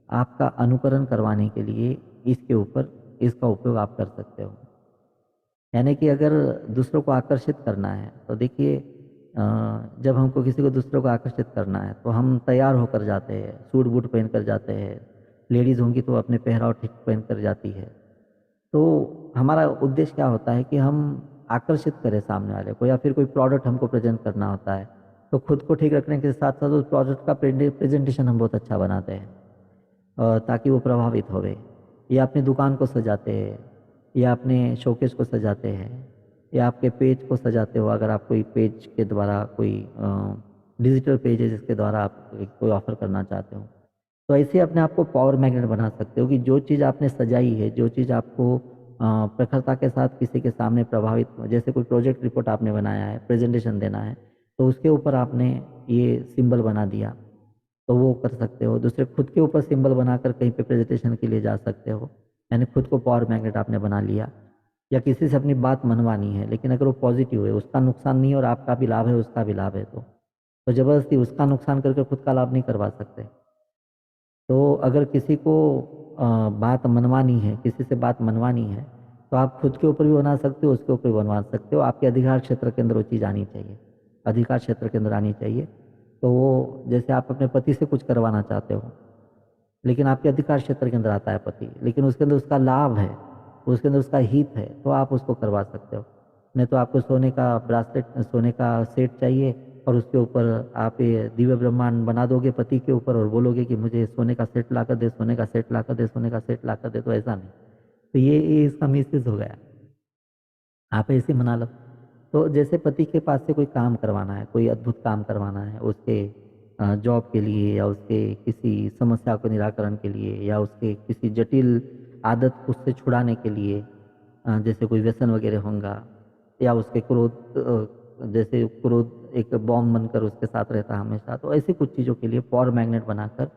A: आपका अनुकरण करवाने के लिए इसके ऊपर इसका उपयोग आप कर सकते हो। यानी कि अगर दूसरों को आकर्षित करना है तो देखिए, जब हमको किसी को दूसरों को आकर्षित करना है तो हम तैयार होकर जाते हैं, सूट बूट पहन कर जाते हैं। लेडीज़ होंगी तो अपने पहराव ठीक पहन कर जाती है। तो हमारा उद्देश्य क्या होता है कि हम आकर्षित करें सामने वाले को, या फिर कोई प्रोडक्ट हमको प्रेजेंट करना होता है, तो खुद को ठीक रखने के साथ साथ उस प्रोडक्ट का प्रेजेंटेशन हम बहुत अच्छा बनाते हैं, ताकि वो प्रभावित होवे। या अपनी दुकान को सजाते हैं, या अपने शोकेस को सजाते हैं, या आपके पेज को सजाते हो, अगर आप कोई पेज के द्वारा कोई डिजिटल पेज है जिसके द्वारा आप कोई ऑफर करना चाहते हो, तो ऐसे अपने आप को पावर मैग्नेट बना सकते हो कि जो चीज़ आपने सजाई है, जो चीज़ आपको प्रखरता के साथ किसी के सामने प्रभावित, जैसे कोई प्रोजेक्ट रिपोर्ट आपने बनाया है, प्रेजेंटेशन देना है, तो उसके ऊपर आपने ये सिंबल बना दिया, तो वो कर सकते हो। दूसरे खुद के ऊपर सिंबल बनाकर कहीं पे प्रेजेंटेशन के लिए जा सकते हो, यानी खुद को पावर मैग्नेट आपने बना लिया। या किसी से अपनी बात मनवानी है, लेकिन अगर वो पॉजिटिव है, उसका नुकसान नहीं है और आपका भी लाभ है, उसका भी लाभ है, तो ज़बरदस्ती उसका नुकसान करके खुद का लाभ नहीं करवा सकते। तो अगर किसी को बात मनवानी है, किसी से बात मनवानी है, तो आप खुद के ऊपर भी बना सकते हो, उसके ऊपर भी बनवा सकते हो। आपके अधिकार क्षेत्र के अंदर वो चीज़ आनी चाहिए, अधिकार क्षेत्र के अंदर आनी चाहिए। तो वो जैसे आप अपने पति से कुछ करवाना चाहते हो, लेकिन आपके अधिकार क्षेत्र के अंदर आता है पति, लेकिन उसके अंदर उसका लाभ है, उसके अंदर उसका हित है, तो आप उसको करवा सकते हो। नहीं तो आपको सोने का ब्रासलेट, सोने का सेट चाहिए और उसके ऊपर आप ये दिव्य ब्रह्मांड बना दोगे पति के ऊपर और बोलोगे कि मुझे सोने का सेट ला कर दे, सोने का सेट ला कर दे, सोने का सेट ला कर दे, तो ऐसा नहीं। तो ये इसका मिसयूज हो गया। आप ऐसे मना लो। तो जैसे पति के पास से कोई काम करवाना है, कोई अद्भुत काम करवाना है उसके जॉब के लिए, या उसके किसी समस्या के निराकरण के लिए, या उसके किसी जटिल आदत उससे छुड़ाने के लिए, जैसे कोई व्यसन वगैरह होगा, या उसके क्रोध, जैसे क्रोध एक बॉम्ब बनकर उसके साथ रहता है हमेशा, तो ऐसी कुछ चीज़ों के लिए पावर मैग्नेट बनाकर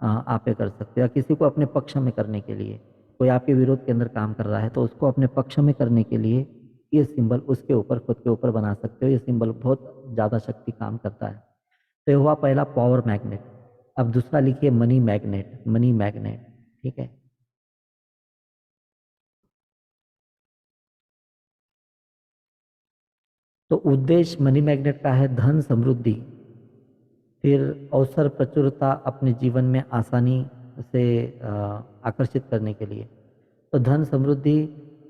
A: आप ये कर सकते हो। या किसी को अपने पक्ष में करने के लिए, कोई आपके विरोध के अंदर काम कर रहा है तो उसको अपने पक्ष में करने के लिए ये सिंबल उसके ऊपर, खुद के ऊपर बना सकते हो। ये सिंबल बहुत ज़्यादा शक्ति काम करता है। तो ये हुआ पहला पावर मैग्नेट। अब दूसरा लिखिए मनी मैग्नेट, मनी मैग्नेट। ठीक है। तो उद्देश्य मनी मैग्नेट का है धन समृद्धि, फिर अवसर प्रचुरता अपने जीवन में आसानी से आकर्षित करने के लिए। तो धन समृद्धि,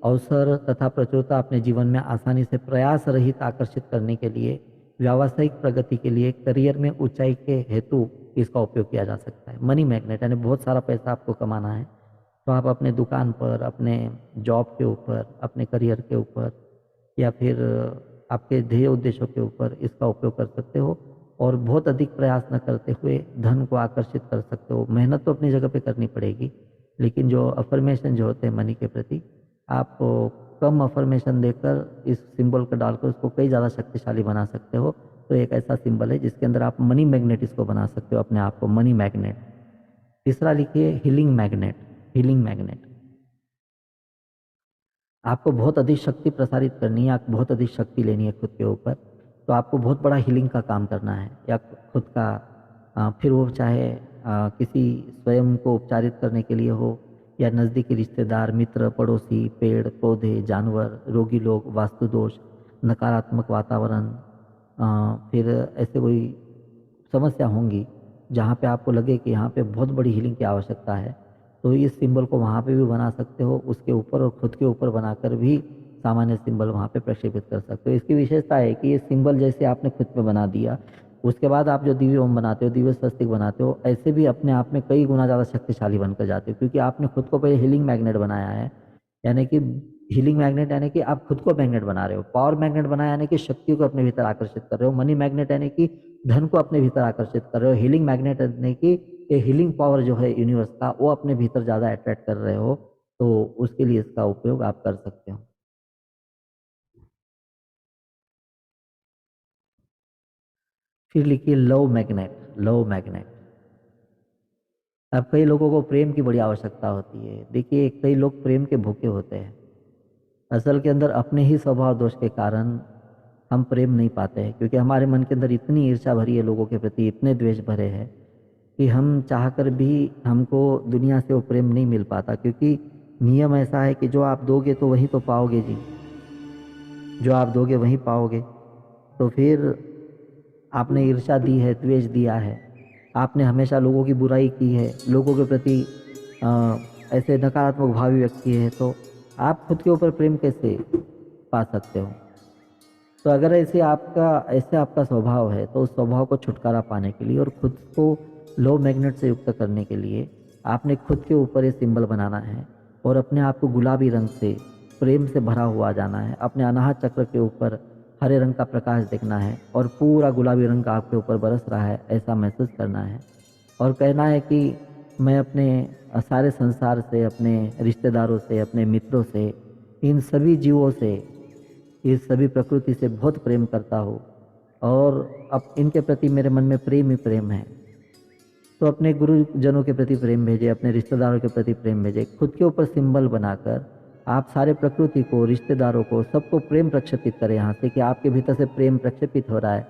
A: अवसर तथा प्रचुरता अपने जीवन में आसानी से प्रयास रहित आकर्षित करने के लिए, व्यावसायिक प्रगति के लिए, करियर में ऊंचाई के हेतु इसका उपयोग किया जा सकता है। मनी मैग्नेट यानी बहुत सारा पैसा आपको कमाना है, तो आप अपने दुकान पर, अपने जॉब के ऊपर, अपने करियर के ऊपर, या फिर आपके ध्येय उद्देश्यों के ऊपर इसका उपयोग कर सकते हो, और बहुत अधिक प्रयास न करते हुए धन को आकर्षित कर सकते हो। मेहनत तो अपनी जगह पे करनी पड़ेगी, लेकिन जो अफर्मेशन जो होते हैं मनी के प्रति, आप कम अफर्मेशन देकर इस सिंबल को डालकर उसको कई ज़्यादा शक्तिशाली बना सकते हो। तो एक ऐसा सिंबल है जिसके अंदर आप मनी मैग्नेट इसको बना सकते हो, अपने आप को मनी मैग्नेट। तीसरा लिखिए हीलिंग मैग्नेट, हीलिंग मैग्नेट। आपको बहुत अधिक शक्ति प्रसारित करनी है, आपको बहुत अधिक शक्ति लेनी है खुद के ऊपर, तो आपको बहुत बड़ा हीलिंग का काम करना है, या खुद का फिर वो चाहे किसी स्वयं को उपचारित करने के लिए हो, या नज़दीकी रिश्तेदार, मित्र, पड़ोसी, पेड़ पौधे, जानवर, रोगी लोग, वास्तु दोष, नकारात्मक वातावरण, फिर ऐसे कोई समस्या होंगी जहाँ पे आपको लगे कि यहाँ पे बहुत बड़ी हीलिंग की आवश्यकता है, तो इस सिंबल को वहाँ पे भी बना सकते हो, उसके ऊपर और खुद के ऊपर बनाकर भी सामान्य सिंबल वहाँ पे प्रक्षेपित कर सकते हो। इसकी विशेषता है कि ये सिंबल जैसे आपने खुद पे बना दिया, उसके बाद आप जो दिव्य ओम बनाते हो, दिव्य स्वस्तिक बनाते हो, ऐसे भी अपने आप में कई गुना ज़्यादा शक्तिशाली बनकर जाते हो, क्योंकि आपने खुद को पहले हीलिंग मैग्नेट बनाया है। यानी कि हीलिंग मैग्नेट यानी कि आप खुद को मैग्नेट बना रहे हो। पावर मैग्नेट बनाया यानी कि शक्ति को अपने भीतर आकर्षित कर रहे हो। मनी मैग्नेट यानी कि धन को अपने भीतर आकर्षित कर रहे हो। हीलिंग मैग्नेट यानी कि ये हीलिंग पावर जो है यूनिवर्स का, वो अपने भीतर ज़्यादा अट्रैक्ट कर रहे हो, तो उसके लिए इसका उपयोग आप कर सकते हो। फिर लिखिए लव मैग्नेट, लव मैग्नेट। अब कई लोगों को प्रेम की बड़ी आवश्यकता होती है। देखिए कई लोग प्रेम के भूखे होते हैं, असल के अंदर अपने ही स्वभाव दोष के कारण हम प्रेम नहीं पाते हैं, क्योंकि हमारे मन के अंदर इतनी ईर्ष्या भरी है लोगों के प्रति, इतने द्वेष भरे हैं कि हम चाहकर भी हमको दुनिया से वो प्रेम नहीं मिल पाता, क्योंकि नियम ऐसा है कि जो आप दोगे तो वही तो पाओगे जी, जो आप दोगे वही पाओगे। तो फिर आपने ईर्ष्या दी है, द्वेष दिया है, आपने हमेशा लोगों की बुराई की है, लोगों के प्रति अ, ऐसे नकारात्मक भाव व्यक्त किए हैं, तो आप खुद के ऊपर प्रेम कैसे पा सकते हो? तो अगर ऐसे आपका स्वभाव है, तो उस स्वभाव को छुटकारा पाने के लिए और खुद को लो मैग्नेट से युक्त करने के लिए आपने खुद के ऊपर ये सिंबल बनाना है, और अपने आप को गुलाबी रंग से प्रेम से भरा हुआ जाना है। अपने अनाहत चक्र के ऊपर हरे रंग का प्रकाश देखना है, और पूरा गुलाबी रंग का आपके ऊपर बरस रहा है, ऐसा महसूस करना है। और कहना है कि मैं अपने सारे संसार से, अपने रिश्तेदारों से, अपने मित्रों से, इन सभी जीवों से, इस सभी प्रकृति से बहुत प्रेम करता हूँ, और अब इनके प्रति मेरे मन में प्रेम ही प्रेम है। तो अपने गुरुजनों के प्रति प्रेम भेजे, अपने रिश्तेदारों के प्रति प्रेम भेजे। खुद के ऊपर सिंबल बनाकर आप सारे प्रकृति को, रिश्तेदारों को, सबको प्रेम प्रक्षेपित करें यहाँ से, कि आपके भीतर से प्रेम प्रक्षेपित हो रहा है।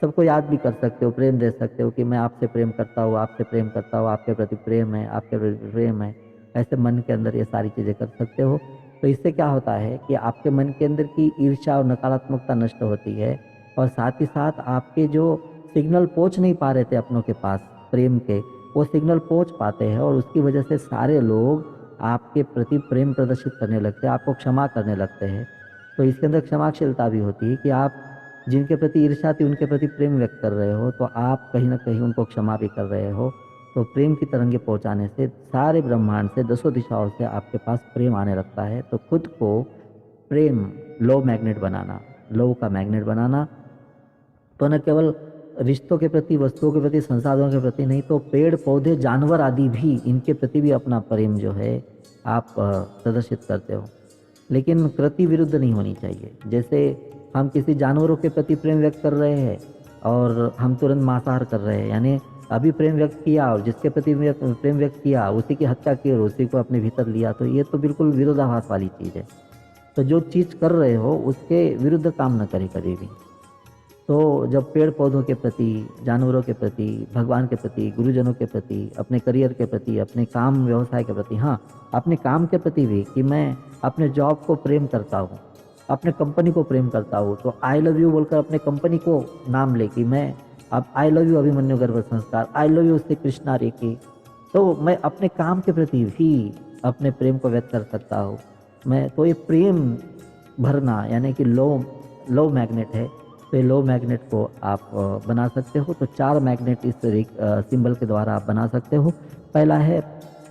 A: सबको याद भी कर सकते हो, प्रेम दे सकते हो कि मैं आपसे प्रेम करता हूँ, आपसे प्रेम करता हूँ, आपके प्रति प्रेम है, आपके प्रति प्रेम है। ऐसे मन के अंदर ये सारी चीज़ें कर सकते हो। तो इससे क्या होता है कि आपके मन के अंदर की ईर्ष्या और नकारात्मकता नष्ट होती है, और साथ ही साथ आपके जो सिग्नल पहुंच नहीं पा रहे थे अपनों के पास प्रेम के, वो सिग्नल पहुंच पाते हैं, और उसकी वजह से सारे लोग आपके प्रति प्रेम प्रदर्शित करने लगते हैं, आपको क्षमा करने लगते हैं। तो इसके अंदर क्षमाशीलता भी होती है कि आप जिनके प्रति ईर्ष्या थी उनके प्रति प्रेम व्यक्त कर रहे हो, तो आप कहीं ना कहीं उनको क्षमा भी कर रहे हो। तो प्रेम की तरंगे पहुंचाने से सारे ब्रह्मांड से दसों दिशाओं से आपके पास प्रेम आने लगता है। तो खुद को प्रेम लो मैग्नेट बनाना, लो का मैग्नेट बनाना, तो न केवल रिश्तों के प्रति, वस्तुओं के प्रति, संसाधनों के प्रति नहीं, तो पेड़ पौधे जानवर आदि भी, इनके प्रति भी अपना प्रेम जो है आप प्रदर्शित करते हो। लेकिन कृति विरुद्ध नहीं होनी चाहिए। जैसे हम किसी जानवरों के प्रति प्रेम व्यक्त कर रहे हैं और हम तुरंत मांसाहार कर रहे हैं, यानी अभी प्रेम व्यक्त किया और जिसके प्रति प्रेम व्यक्त किया उसी की हत्या की और उसी को अपने भीतर लिया, तो ये तो बिल्कुल विरोधाभास वाली चीज़ है। तो जो चीज़ कर रहे हो उसके विरुद्ध काम न करें कभी भी। तो जब पेड़ पौधों के प्रति, जानवरों के प्रति, भगवान के प्रति, गुरुजनों के प्रति, अपने करियर के प्रति, अपने काम व्यवसाय के प्रति, हाँ अपने काम के प्रति भी, कि मैं अपने जॉब को प्रेम करता हूँ, अपने कंपनी को प्रेम करता हूँ, तो आई लव यू बोलकर अपने कंपनी को नाम ले कि मैं अब आई लव यू अभिमन्यु गर्भ संस्कार, I love you Shri Krishna Rekhi, तो मैं अपने काम के प्रति भी अपने प्रेम को व्यक्त कर सकता हूँ। मैं तो ये प्रेम भरना यानी कि लो लो मैग्नेट है। तो ये लो मैग्नेट को आप बना सकते हो। तो 4 मैग्नेट इस सिंबल के द्वारा आप बना सकते हो। पहला है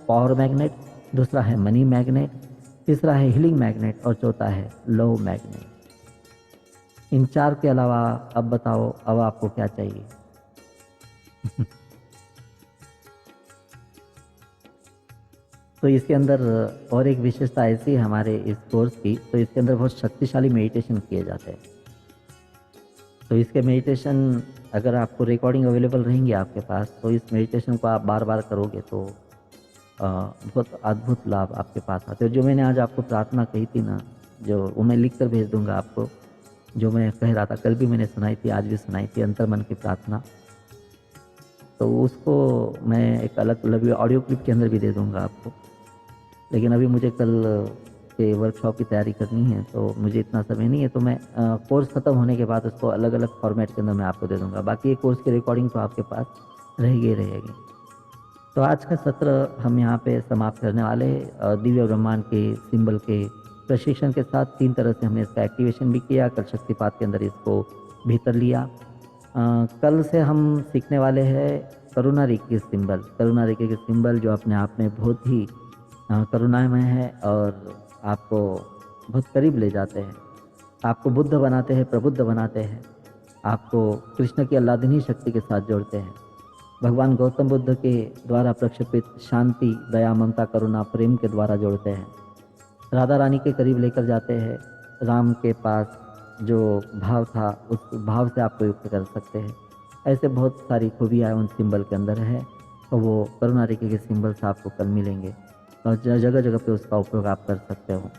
A: पावर मैग्नेट, दूसरा है मनी मैग्नेट, तीसरा है हीलिंग मैग्नेट और चौथा है लो मैग्नेट। इन 4 के अलावा अब बताओ अब आपको क्या चाहिए? तो इसके अंदर और एक विशेषता ऐसी है हमारे इस कोर्स की, तो इसके अंदर बहुत शक्तिशाली मेडिटेशन किए जाते हैं। तो इसके मेडिटेशन अगर आपको रिकॉर्डिंग अवेलेबल रहेंगी आपके पास, तो इस मेडिटेशन को आप बार बार करोगे तो बहुत अद्भुत लाभ आपके पास आते हैं। जो मैंने आज आपको प्रार्थना कही थी ना, जो वो मैं लिख कर भेज दूंगा आपको, जो मैं कह रहा था, कल भी मैंने सुनाई थी, आज भी सुनाई थी, अंतर्मन की प्रार्थना, तो उसको मैं एक अलग ऑडियो क्लिप के अंदर भी दे दूंगा आपको। लेकिन अभी मुझे कल के वर्कशॉप की तैयारी करनी है, तो मुझे इतना समय नहीं है, तो मैं कोर्स ख़त्म होने के बाद उसको अलग अलग फॉर्मेट के अंदर मैं आपको दे दूंगा। बाकी ये कोर्स की रिकॉर्डिंग तो आपके पास रहेगी रहेगी। तो आज का सत्र हम यहाँ पे समाप्त करने वाले हैं। दिव्य ब्रह्मांड के सिंबल के प्रशिक्षण के साथ 3 तरह से हमने इसका एक्टिवेशन भी किया, कल शक्तिपात के अंदर इसको भीतर लिया। कल से हम सीखने वाले हैं करुणा रेखी सिंबल। करुणा रेखी के सिंबल जो अपने आप में बहुत ही करुणामय है और आपको बहुत करीब ले जाते हैं, आपको बुद्ध बनाते हैं, प्रबुद्ध बनाते हैं, आपको कृष्ण की अल्लादिनी शक्ति के साथ जोड़ते हैं, भगवान गौतम बुद्ध के द्वारा प्रक्षेपित शांति, दया, ममता, करुणा, प्रेम के द्वारा जोड़ते हैं, राधा रानी के करीब लेकर जाते हैं, राम के पास जो भाव था उस भाव से आपको युक्त कर सकते हैं। ऐसे बहुत सारी खूबियाँ उन सिंबल के अंदर है, और वो करुणा रेखा के सिंबल से आपको कल मिलेंगे और जगह जगह पे उसका उपयोग आप कर सकते हो।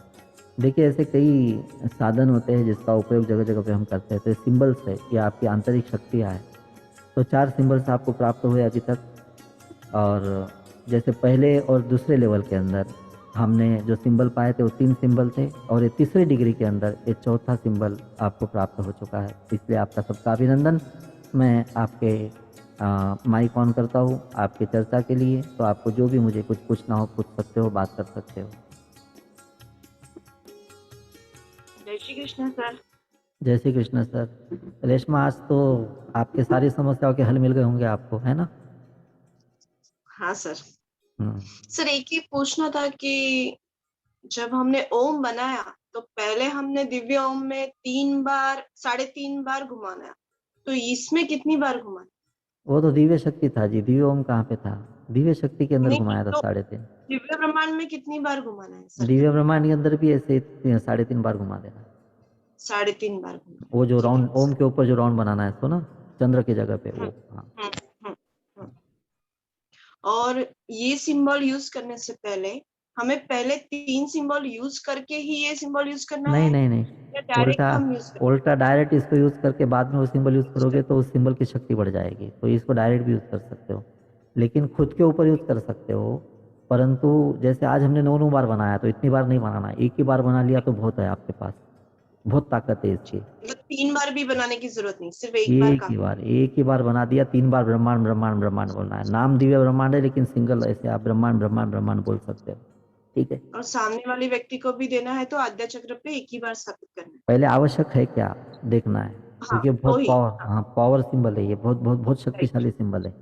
A: देखिए ऐसे कई साधन होते हैं जिसका उपयोग जगह जगह पे हम करते हैं, तो सिंबल्स है या आपकी आंतरिक शक्तियाँ है। तो 4 सिंबल्स आपको प्राप्त हुए अभी तक, और जैसे पहले और दूसरे लेवल के अंदर हमने जो सिंबल पाए थे वो 3 सिंबल थे, और ये तीसरे डिग्री के अंदर ये चौथा सिंबल आपको प्राप्त हो चुका है। इसलिए आपका सबका अभिनंदन। मैं आपके माइक ऑन करता हूँ आपकी चर्चा के लिए, तो आपको जो भी मुझे कुछ पूछना हो पूछ सकते हो, बात कर सकते हो।
B: जय श्री कृष्ण सर।
A: जय श्री कृष्ण सर। रेशमा, आज तो आपके सारी समस्याओं के हल मिल गए होंगे आपको, है ना?
B: हाँ सर।
A: हम्म।
B: सर एक ही पूछना था कि जब हमने ओम बनाया तो पहले हमने दिव्य ओम में 3 बार 3.5 बार घुमाना, तो इसमें कितनी बार घुमाना?
A: वो तो दिव्य शक्ति था जी, दिव्य ओम कहाँ पे था? दिव्य शक्ति के अंदर
B: नहीं
A: घुमाया था
B: तो
A: 3.5।
B: दिव्य ब्रह्मांड में कितनी बार घुमाना है सर?
A: दिव्य ब्रह्मांड के अंदर भी ऐसे 3.5 बार घुमा देना।
B: 3.5 बार घुमाना,
A: वो जो
B: ठीक है
A: राउंड ओम
B: सर।
A: के ऊपर जो राउंड बनाना है इसको ना, चंद्र की जगह पे
B: हम्म
A: वो, हाँ।
B: हम्म हम्म हम्म। और ये सिंबल यूज करने से पहले हमें पहले 3 सिंबल यूज करके ही ये सिंबल यूज करना
A: नहीं
B: है,
A: नहीं नहीं,
B: या डायरेक्ट
A: उल्टा
B: हम यूज कर?
A: उल्टा डायरेक्ट इसको यूज़ करके बाद में वो सिंबल यूज़ करोगे तो उस सिंबल की शक्ति बढ़ जाएगी, तो इसको डायरेक्ट भी यूज़ कर सकते हो, लेकिन खुद के ऊपर यूज़ कर सकते हो। परंतु जैसे आज हमने 9 बार बनाया, तो इतनी बार नहीं बनाना, एक ही बार बना लिया तो बहुत है आपके पास, बहुत ताकत है इसकी।
B: मतलब 3 बार भी बनाने की जरूरत नहीं, सिर्फ एक बार
A: एक ही
B: काफी।
A: बार, एक ही बार बना दिया, 3 बार ब्रह्मांड ब्रह्मांड ब्रह्मांड बोलना है। नाम दिव्य ब्रह्मांड है, लेकिन सिंगल ऐसे आप ब्रह्मांड ब्रह्मांड ब्रह्मांड बोल सकते हो, ठीक है।
B: और सामने वाले व्यक्ति को भी देना है तो आद्या चक्र पे एक ही बार स्थापित करना है।
A: पहले आवश्यक है क्या देखना है,
B: हाँ
A: क्योंकि बहुत
B: वही।
A: पावर,
B: हाँ
A: हाँ पावर सिंबल है ये, बहुत बहुत बहुत
B: राइट।
A: शक्तिशाली सिंबल है।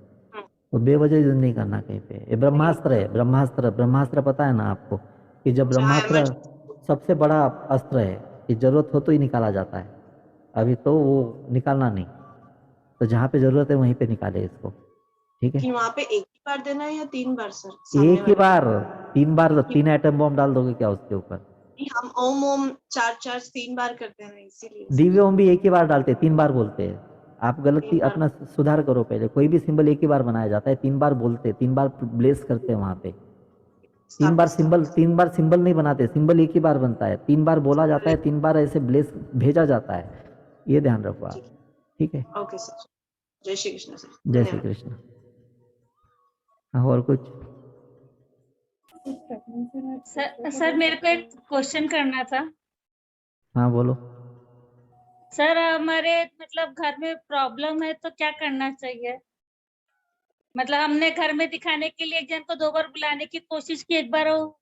A: तो बेवजह यूज नहीं करना कहीं पे। ये
B: वही
A: ब्रह्मास्त्र है, ब्रह्मास्त्र, ब्रह्मास्त्र पता है ना आपको, कि जब
B: जहाँ
A: ब्रह्मास्त्र
B: इमरजेंसी।
A: सबसे बड़ा अस्त्र है, कि जरूरत हो तो ही निकाला जाता है, अभी तो वो निकालना नहीं, तो जहाँ पे जरूरत है वहीं पे निकाले इसको, ठीक है।
B: कि वहां पे एक ही बार देना है या 3 बार सर सामने
A: एक ही
B: वाले को?
A: बार, 3 बार,
B: एक ही
A: 3 एटम बॉम्ब डाल दोगे क्या उसके ऊपर?
B: नहीं, हम ओम ओम चार चार 3 बार करते हैं ना, इसीलिए
A: दिव्य
B: सर।
A: ओम भी एक ही बार डालते हैं, 3 बार बोलते हैं। आप गलती
B: 3 बार
A: अपना सुधार करो, पहले कोई भी सिंबल एक ही बार बनाया जाता है, 3 बार बोलते हैं, 3 बार ब्लेस करते हैं वहां पे।
B: स्थापित स्थापित।
A: 3 बार सिंबल नहीं बनाते, सिंबल एक ही बार बनता है, 3 बार बोला जाता है, 3 बार ऐसे ब्लेस भेजा जाता है, ये ध्यान रखो आप,
B: ठीक
A: ठीक है।
B: है, ओके सर। जय श्री कृष्ण सर,
A: जय श्री
B: धन्यवाद।
A: कृष्ण। हाँ, और कुछ?
C: सर सर मेरे को एक क्वेश्चन करना था।
A: हाँ बोलो।
C: सर हमारे मतलब घर में प्रॉब्लम है तो क्या करना चाहिए? मतलब हमने घर में दिखाने के लिए एक जन को 2 बार बुलाने की कोशिश की, एक बार वो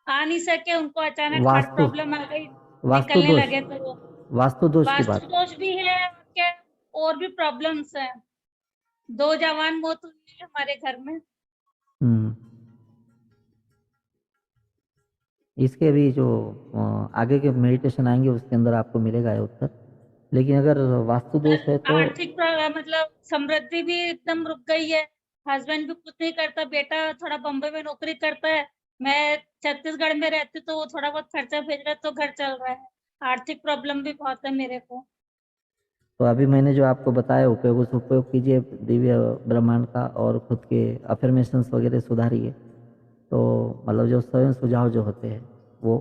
C: आ नहीं सके, उनको अचानक हार्ट
A: वास्तु,
C: प्रॉब्लम आ गई,
A: वास्तु
C: निकलने
A: दोष,
C: लगे, तो वो
A: वास्तु दोष की
C: वास्तु
A: बात।
C: दोष भी है क्या? और भी प्रॉब्लम्स हैं, 2 जवान मौत हुई है हमारे घर में।
A: हम्म, इसके भी जो आगे के मेडिटेशन आएंगे उसके अंदर आपको मिलेगा ये उत्तर। लेकिन अगर वास्तु दोष है तो
C: आर्थिक मतलब समृद्धि भी एकदम रुक गई है। हस्बैंड भी कुछ नहीं करता, बेटा थोड़ा बॉम्बे में नौकरी करता है, मैं छत्तीसगढ़ में रहती, तो वो थोड़ा बहुत खर्चा भेज रहा है तो घर चल रहा है। आर्थिक प्रॉब्लम भी बहुत है मेरे को।
A: तो अभी मैंने जो आपको बताया उपयोग, उस उपयोग कीजिए दिव्य ब्रह्मांड का, और खुद के अफर्मेशंस वगैरह सुधारिए, तो मतलब जो स्वयं सुझाव जो होते हैं वो।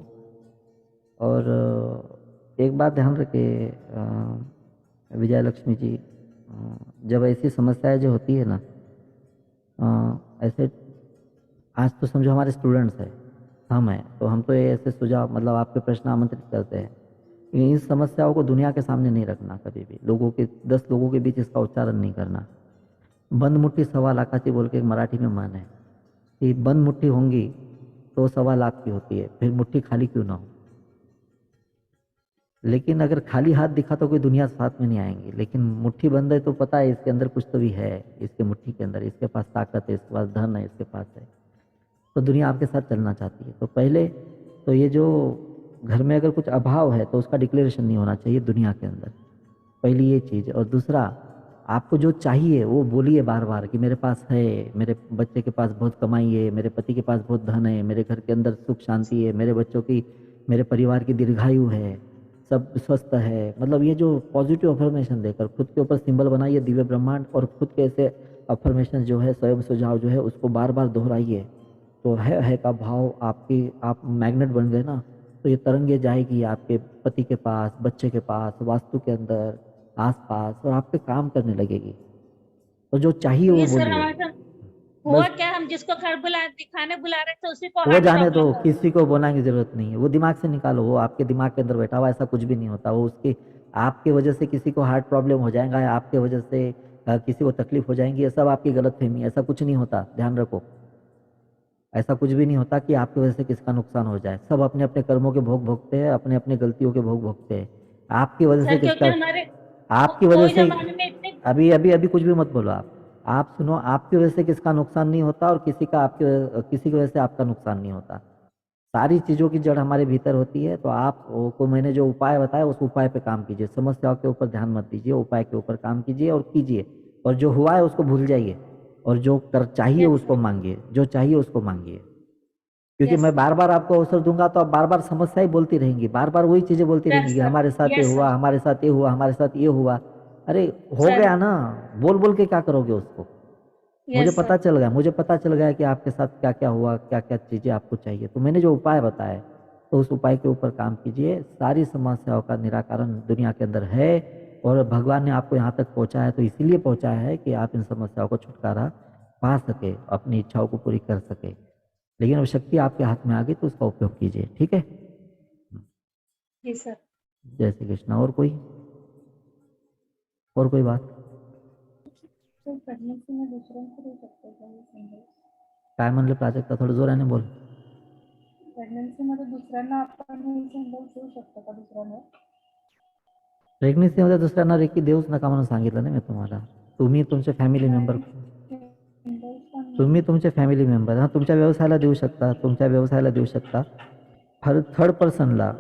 A: और एक बात ध्यान रखिए विजय लक्ष्मी जी, जब ऐसी समस्याएं जो होती है ना, ऐसे आज तो समझो हमारे स्टूडेंट्स हैं, हम हैं, तो हम तो ये ऐसे सुझाव मतलब आपके प्रश्न आमंत्रित करते हैं, लेकिन इन समस्याओं को दुनिया के सामने नहीं रखना कभी भी, लोगों के 10 लोगों के बीच इसका उच्चारण नहीं करना। बंद मुट्ठी सवा लाखाची बोल के एक मराठी में मन है, कि बंद मुट्ठी होंगी तो 1.25 लाख की होती है, फिर मुट्ठी खाली क्यों ना हो। लेकिन अगर खाली हाथ दिखा तो कोई दुनिया साथ में नहीं आएंगी, लेकिन मुट्ठी बंद है तो पता है इसके अंदर कुछ तो भी है, इसके मुट्ठी के अंदर, इसके पास ताकत है, इसके पास धन है, इसके पास है, तो दुनिया आपके साथ चलना चाहती है। तो पहले तो ये जो घर में अगर कुछ अभाव है तो उसका डिक्लेरेशन नहीं होना चाहिए दुनिया के अंदर, पहली ये चीज़। और दूसरा, आपको जो चाहिए वो बोलिए बार बार, कि मेरे पास है, मेरे बच्चे के पास बहुत कमाई है, मेरे पति के पास बहुत धन है, मेरे घर के अंदर सुख शांति है, मेरे बच्चों की, मेरे परिवार की दीर्घायु है, सब स्वस्थ है। मतलब ये जो पॉजिटिव अफर्मेशन देकर खुद के ऊपर सिंबल बनाइए दिव्य ब्रह्मांड, और खुद के ऐसे अफर्मेशन जो है, स्वयं सुझाव जो है, उसको बार बार दोहराइए। तो है का भाव आपकी, आप मैग्नेट बन गए ना, तो ये तरंग ये जाएगी आपके पति के पास, बच्चे के पास, वास्तु के अंदर, आसपास, और आप पे काम करने लगेगी। तो जो चाहिए वो
C: ये सर
A: बोलिए।
C: हमारे साथ हुआ
A: बस
C: क्या, हम जिसको घर दिखाने बुला रहे थे उसी को
A: वो
C: हार्ट
A: जाने दो,
C: प्रॉब्लम हो।
A: किसी को बोलने की जरूरत नहीं है, वो दिमाग से निकालो, वो आपके दिमाग के अंदर बैठा हुआ, ऐसा कुछ भी नहीं होता। वो उसकी, आपके वजह से किसी को हार्ट प्रॉब्लम हो जाएगा, या आपके वजह से किसी को तकलीफ हो जाएगी, ये सब आपकी गलतफहमी है, ऐसा कुछ नहीं होता, ध्यान रखो। ऐसा कुछ भी नहीं होता कि आपकी वजह से किसका नुकसान हो जाए। सब अपने अपने कर्मों के भोग भोगते हैं, अपने अपने गलतियों के भोग भोगते हैं। आपकी वजह से
C: सर क्योंकि
A: किसका,
C: हमारे
A: आपकी वजह
C: कोई
A: से,
C: जमाने में इतने।
A: अभी अभी अभी कुछ भी मत बोलो आप सुनो, आपकी वजह से किसका नुकसान नहीं होता, और किसी की वजह से आपका नुकसान नहीं होता। सारी चीज़ों की जड़ हमारे भीतर होती है। तो आप को मैंने जो उपाय बताया उस उपाय पे काम कीजिए, समस्याओं के ऊपर ध्यान मत दीजिए, उपाय के ऊपर काम कीजिए और कीजिए। और जो हुआ है उसको भूल जाइए, और जो कर चाहिए
C: यस
A: उसको
C: सर,
A: मांगिए, जो चाहिए उसको मांगिए। क्योंकि
C: यस
A: मैं
C: सर,
A: बार बार आपको अवसर दूंगा तो आप बार बार समस्या ही बोलती रहेंगी, बार बार वही चीजें बोलती रहेंगी,
C: यस
A: कि
C: सर,
A: हमारे साथ ये
C: यस
A: हुआ,
C: सर,
A: हमारे साथ ये हुआ, हमारे साथ ये हुआ। अरे हो
C: सर,
A: गया ना, बोल बोल के क्या करोगे उसको। मुझे
C: यस
A: पता
C: सर,
A: चल गया, मुझे पता चल गया कि आपके साथ क्या क्या हुआ, क्या क्या चीजें आपको चाहिए। तो मैंने जो उपाय बताया तो उस उपाय के ऊपर काम कीजिए। सारी समस्याओं का निराकरण दुनिया के अंदर है और भगवान ने आपको यहाँ तक पहुँचाया तो इसीलिए पहुँचाया है कि आप इन समस्याओं को छुटकारा पा सके, अपनी इच्छाओं को पूरी कर सके। लेकिन वो शक्ति आपके हाथ में आ गई तो उसका उपयोग कीजिए, ठीक है।
C: जी सर।
A: जय श्री कृष्ण। और कोई बात?
C: प्रेगनेंसी में दुसऱ्यांचं देऊ शकतो का हे सिंबल?
A: काय म्हणलं प्राजक्ता, थोडं जोराने बोल.
C: प्रेग्नन्सीमध्ये दुसऱ्यांना आपण हे सिंबल देऊ शकतो का दुसऱ्यांना?
A: प्रेग्नन्सीमध्ये दुसऱ्यांना रेकी देऊच नका म्हणून सांगितलं ना मी तुम्हाला. तुम्ही तुमचे फॅमिली मेंबर, हां तुमच्या व्यवसायाला देऊ शकता, थर्ड पर्सनला,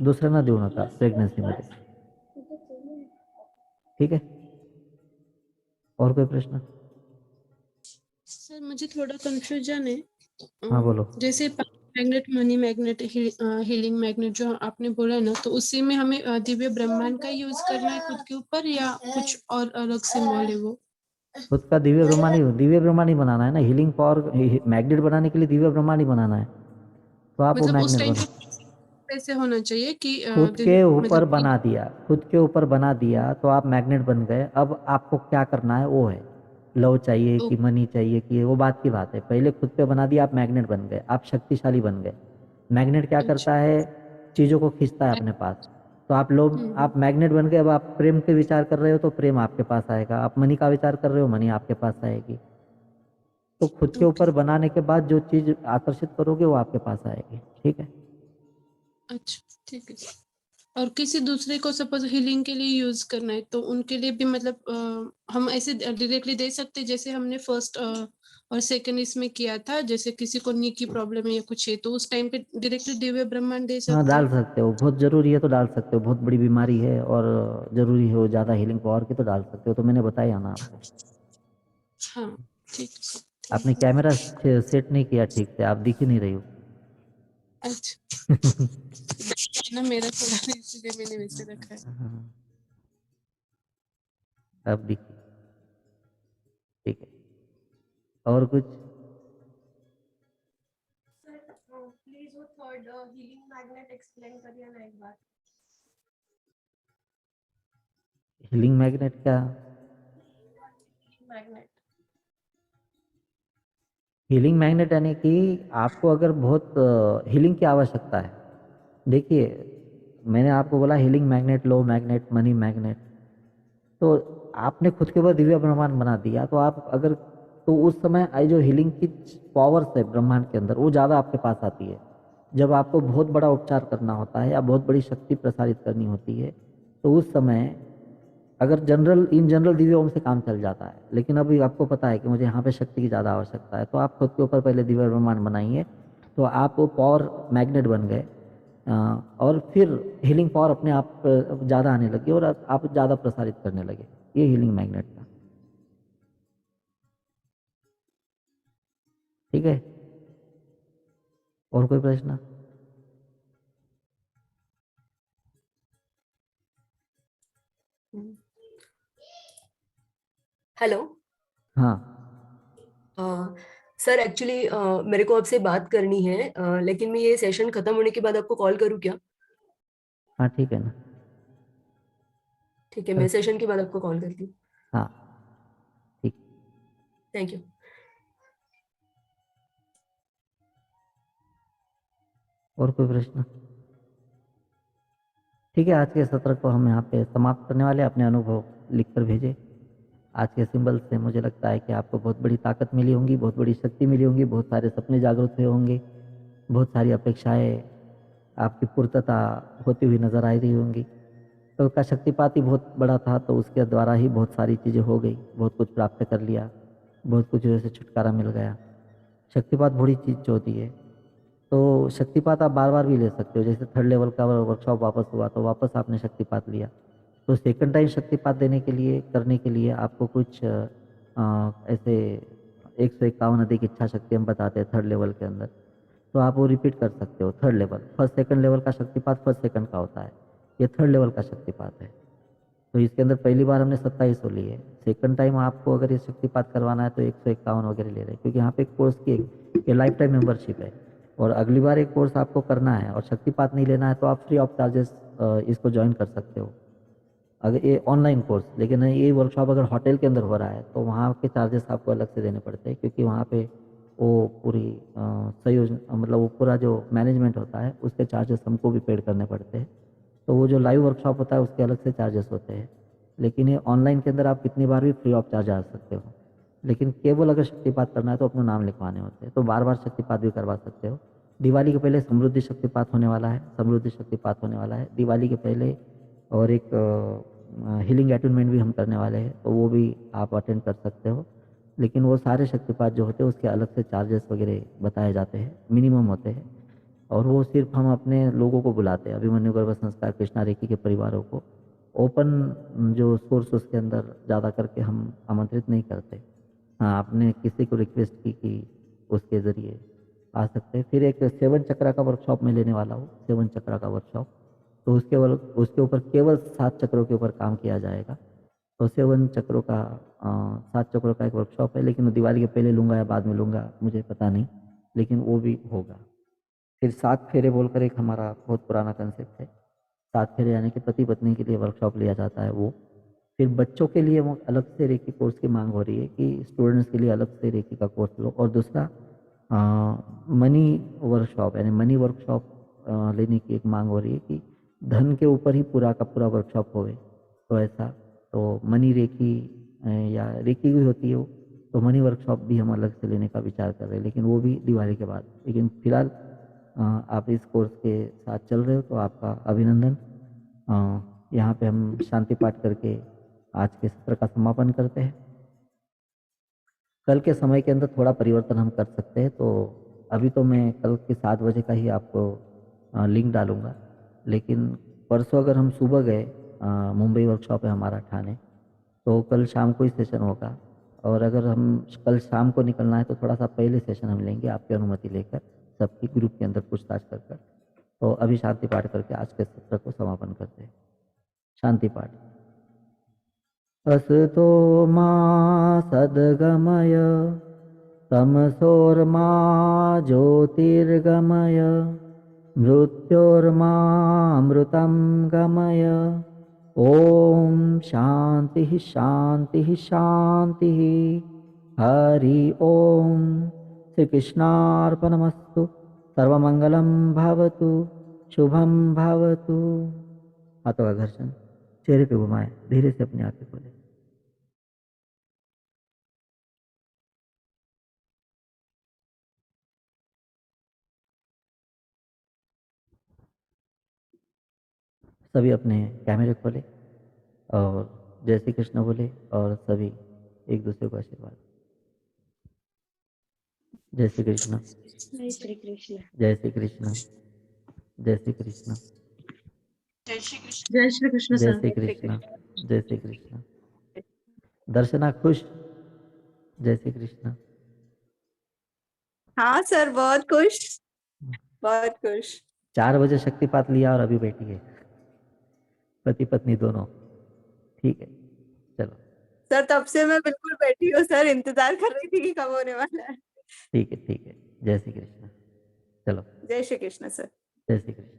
A: दुसऱ्यांना देऊ नका प्रेग्नन्सीमध्ये, ठीक है. और कोई प्रश्न?
D: सर मुझे थोड़ा कंफ्यूजन है।
A: हाँ बोलो.
D: जैसे magnet, money magnet, healing magnet जो आपने बोला ना, तो उसी में हमें दिव्य ब्रह्मांड का यूज करना है खुद के ऊपर या कुछ और अलग सिंबल है वो?
A: खुद का दिव्य ब्रह्मांड ही बनाना है ना. हीलिंग पावर मैग्नेट बनाने के लिए दिव्य ब्रह्मांड ही बनाना है, तो आप वो
D: मतलब उस
A: मैग्नेट
D: टाइम
A: बना.
D: ऐसे होना चाहिए कि
A: खुद के ऊपर
D: मतलब
A: बना दिया तो आप मैग्नेट बन गए. अब आपको क्या करना है वो है, लव चाहिए कि मनी चाहिए कि, वो बात की बात है. पहले खुद पे बना दिया, आप मैग्नेट बन गए, आप शक्तिशाली बन गए. मैग्नेट क्या करता है, चीज़ों को खींचता है अपने पास. तो आप मैग्नेट बन गए. अब आप प्रेम के विचार कर रहे हो तो प्रेम आपके पास आएगा, आप मनी का विचार कर रहे हो मनी आपके पास आएगी. तो खुद के ऊपर बनाने के बाद जो चीज़ आकर्षित करोगे वो आपके पास आएगी, ठीक है.
D: अच्छा ठीक है। और किसी दूसरे को सपोज हीलिंग के लिए यूज करना है तो उनके लिए भी मतलब हम ऐसे डायरेक्टली दे सकते हैं जैसे हमने फर्स्ट और सेकंड इसमें किया था, जैसे किसी को नी की प्रॉब्लम है या कुछ है तो उस टाइम पे डायरेक्टली दिव्य ब्रह्मांड दे
A: हाँ
D: सकते
A: डाल
D: हैं?
A: सकते हो, बहुत ज़रूरी है तो डाल सकते हो. बहुत बड़ी बीमारी है और ज़रूरी है वो ज़्यादा हीलिंग पावर की, तो डाल सकते हो. तो मैंने बताया ना आपको.
D: हाँ ठीक है।
A: आपने कैमरा सेट नहीं किया ठीक से, आप दिख ही नहीं रही हो.
D: अच्छा ना मेरा थोड़ा इसलिए मैंने वैसे रखा है।
A: हाँ, अब दिखी, ठीक है. और कुछ?
B: प्लीज वो थर्ड हीलिंग मैग्नेट एक्सप्लेन करिए ना एक बार.
A: हीलिंग मैग्नेट क्या?
B: मैग्नेट
A: हीलिंग मैग्नेट यानी कि आपको अगर बहुत हीलिंग की आवश्यकता है. देखिए मैंने आपको बोला हीलिंग मैग्नेट, लो मैग्नेट, मनी मैग्नेट. तो आपने खुद के ऊपर दिव्य ब्रह्मांड बना दिया तो आप अगर, तो उस समय आई जो हीलिंग की पावर्स है ब्रह्मांड के अंदर वो ज़्यादा आपके पास आती है. जब आपको बहुत बड़ा उपचार करना होता है या बहुत बड़ी शक्ति प्रसारित करनी होती है तो उस समय अगर इन जनरल दिव्य ओम से काम चल जाता है. लेकिन अभी आपको पता है कि मुझे यहाँ पे शक्ति की ज़्यादा आवश्यकता है, तो आप खुद के ऊपर पहले दिव्य ब्रह्मांड बनाइए, तो आप वो पावर मैग्नेट बन गए. और फिर हीलिंग पावर अपने आप ज़्यादा आने लगी और आप ज़्यादा प्रसारित करने लगे. ये हीलिंग मैग्नेट था, ठीक है. और कोई प्रश्न?
E: हेलो.
A: हाँ
E: सर एक्चुअली मेरे को आपसे बात करनी है, लेकिन मैं ये सेशन खत्म होने के बाद आपको कॉल करूँ क्या?
A: हाँ ठीक है ना.
E: ठीक है, मैं सेशन के बाद आपको कॉल करती हूँ.
A: हाँ ठीक.
E: Thank you.
A: और कोई प्रश्न? ठीक है, आज के सत्र को हम यहाँ पे समाप्त करने वाले. अपने अनुभव लिखकर भेजें. आज के सिंबल से मुझे लगता है कि आपको बहुत बड़ी ताकत मिली होंगी, बहुत बड़ी शक्ति मिली होंगी, बहुत सारे सपने जागृत हुए होंगे, बहुत सारी अपेक्षाएं आपकी पूर्तता होती हुई नजर आ रही होंगी. तो का शक्तिपात ही बहुत बड़ा था, तो उसके द्वारा ही बहुत सारी चीज़ें हो गई, बहुत कुछ प्राप्त कर लिया, बहुत कुछ से छुटकारा मिल गया. शक्तिपात बड़ी चीज़ होती है. तो शक्तिपात आप बार बार भी ले सकते हो. जैसे थर्ड लेवल का वर्कशॉप वापस हुआ तो वापस आपने शक्तिपात लिया. तो सेकंड टाइम शक्तिपात करने के लिए आपको कुछ ऐसे 151 अधिक इच्छा शक्ति हम बताते हैं थर्ड लेवल के अंदर, तो आप वो रिपीट कर सकते हो. Third level, first second level का शक्तिपात फर्स्ट सेकंड का होता है, ये थर्ड लेवल का शक्तिपात है. तो इसके अंदर पहली बार हमने 27 ली है. सेकंड टाइम आपको अगर ये शक्तिपात करवाना है तो 151 वगैरह ले रहे हैं, क्योंकि यहाँ पे कोर्स की एक लाइफ टाइम मेंबरशिप है. और अगली बार एक कोर्स आपको करना है और शक्तिपात नहीं लेना है तो आप फ्री ऑफ चार्जेस इसको ज्वाइन कर सकते हो, अगर ये ऑनलाइन कोर्स। लेकिन ये वर्कशॉप अगर होटल के अंदर हो रहा है तो वहाँ के चार्जेस आपको अलग से देने पड़ते हैं, क्योंकि वहाँ पे वो पूरी संयोजन मतलब वो पूरा जो मैनेजमेंट होता है उसके चार्जेस हमको भी पेड करने पड़ते हैं। तो वो जो लाइव वर्कशॉप होता है उसके अलग से चार्जेस होते हैं। लेकिन ये ऑनलाइन के अंदर आप कितनी बार भी फ्री ऑफ चार्ज आ सकते हो। लेकिन केवल अगर शक्तिपात करना है तो अपना नाम लिखवाने होते हैं, तो बार बार शक्तिपात भी करवा सकते हो। दिवाली के पहले समृद्धि शक्तिपात होने वाला है, समृद्धि शक्तिपात होने वाला है दिवाली के पहले, और एक हीलिंग अटूनमेंट भी हम करने वाले हैं, तो वो भी आप अटेंड कर सकते हो। लेकिन वो सारे शक्तिपात जो होते हैं उसके अलग से चार्जेस वगैरह बताए जाते हैं, मिनिमम होते हैं, और वो सिर्फ हम अपने लोगों को बुलाते हैं, अभिमन्यु गर्भ संस्कार कृष्णा रेखी के परिवारों को। ओपन जो सोर्स उसके अंदर ज़्यादा करके हम आमंत्रित नहीं करते। हाँ, आपने किसी को रिक्वेस्ट की कि उसके ज़रिए आ सकते हैं। फिर एक 7 चक्रा का वर्कशॉप मैं लेने वाला हूँ, 7 चक्रा का वर्कशॉप। तो उसके ऊपर केवल 7 चक्रों के ऊपर काम किया जाएगा। तो 7 चक्रों का 7 चक्रों का एक वर्कशॉप है, लेकिन वो दिवाली के पहले लूँगा या बाद में लूँगा मुझे पता नहीं, लेकिन वो भी होगा। फिर 7 फेरे बोलकर एक हमारा बहुत पुराना कंसेप्ट है, 7 फेरे यानी कि पति पत्नी के लिए वर्कशॉप लिया जाता है वो। फिर बच्चों के लिए वो अलग से रेकी कोर्स की मांग हो रही है कि स्टूडेंट्स के लिए अलग से रेकी का कोर्स लो। और दूसरा मनी वर्कशॉप यानी मनी वर्कशॉप लेने की एक मांग हो रही है कि धन के ऊपर ही पूरा का पूरा वर्कशॉप होवे। तो ऐसा तो मनी रेकी या रेकी भी होती है वो, तो मनी वर्कशॉप भी हम अलग से लेने का विचार कर रहे हैं, लेकिन वो भी दिवाली के बाद। लेकिन फिलहाल आप इस कोर्स के साथ चल रहे हो तो आपका अभिनंदन। यहाँ पे हम शांति पाठ करके आज के सत्र का समापन करते हैं। कल के समय के अंदर थोड़ा परिवर्तन हम कर सकते हैं, तो अभी तो मैं कल के 7 बजे का ही आपको लिंक डालूंगा, लेकिन परसों अगर हम सुबह गए, मुंबई वर्कशॉप है हमारा ठाणे, तो कल शाम को ही सेशन होगा। और अगर हम कल शाम को निकलना है तो थोड़ा सा पहले सेशन हम लेंगे आपकी अनुमति लेकर, सबकी ग्रुप के अंदर पूछताछ कर कर। तो अभी शांति पाठ करके आज के सत्र को समापन करते हैं। शांति पाठ। असतो मा सद्गमय तमसोर्मा ज्योतिर्गमय मृत्योर्मामृतं गमय। ओम शांति शांति शांति। हरि ओम। श्री कृष्णार्पणमस्तु। सर्वमंगलं भवतु, शुभम भवतु। हाथों का घर्षण, चेहरे पे घुमाएं, धीरे से अपनी आंखें खोलें। सभी अपने कैमरे खोले और जय श्री कृष्ण बोले, और सभी एक दूसरे को आशीर्वाद। जय श्री कृष्ण,
B: जय श्री कृष्ण।
A: जय श्री कृष्ण, जय श्री कृष्ण,
B: जय श्री कृष्ण।
C: जय श्री कृष्ण
A: जय
C: सर।
A: श्री कृष्ण, जय श्री कृष्ण। दर्शना खुश? जय श्री कृष्ण।
F: हाँ सर, बहुत खुश, बहुत खुश।
A: 4 बजे शक्तिपात लिया और अभी बैठी है, पति पत्नी दोनों। ठीक है, चलो
F: सर तब से मैं बिल्कुल बैठी हूँ सर, इंतजार कर रही थी कि कब होने वाला है।
A: ठीक है, ठीक है। जय श्री कृष्ण। चलो,
F: जय श्री कृष्ण सर।
A: जय श्री कृष्ण।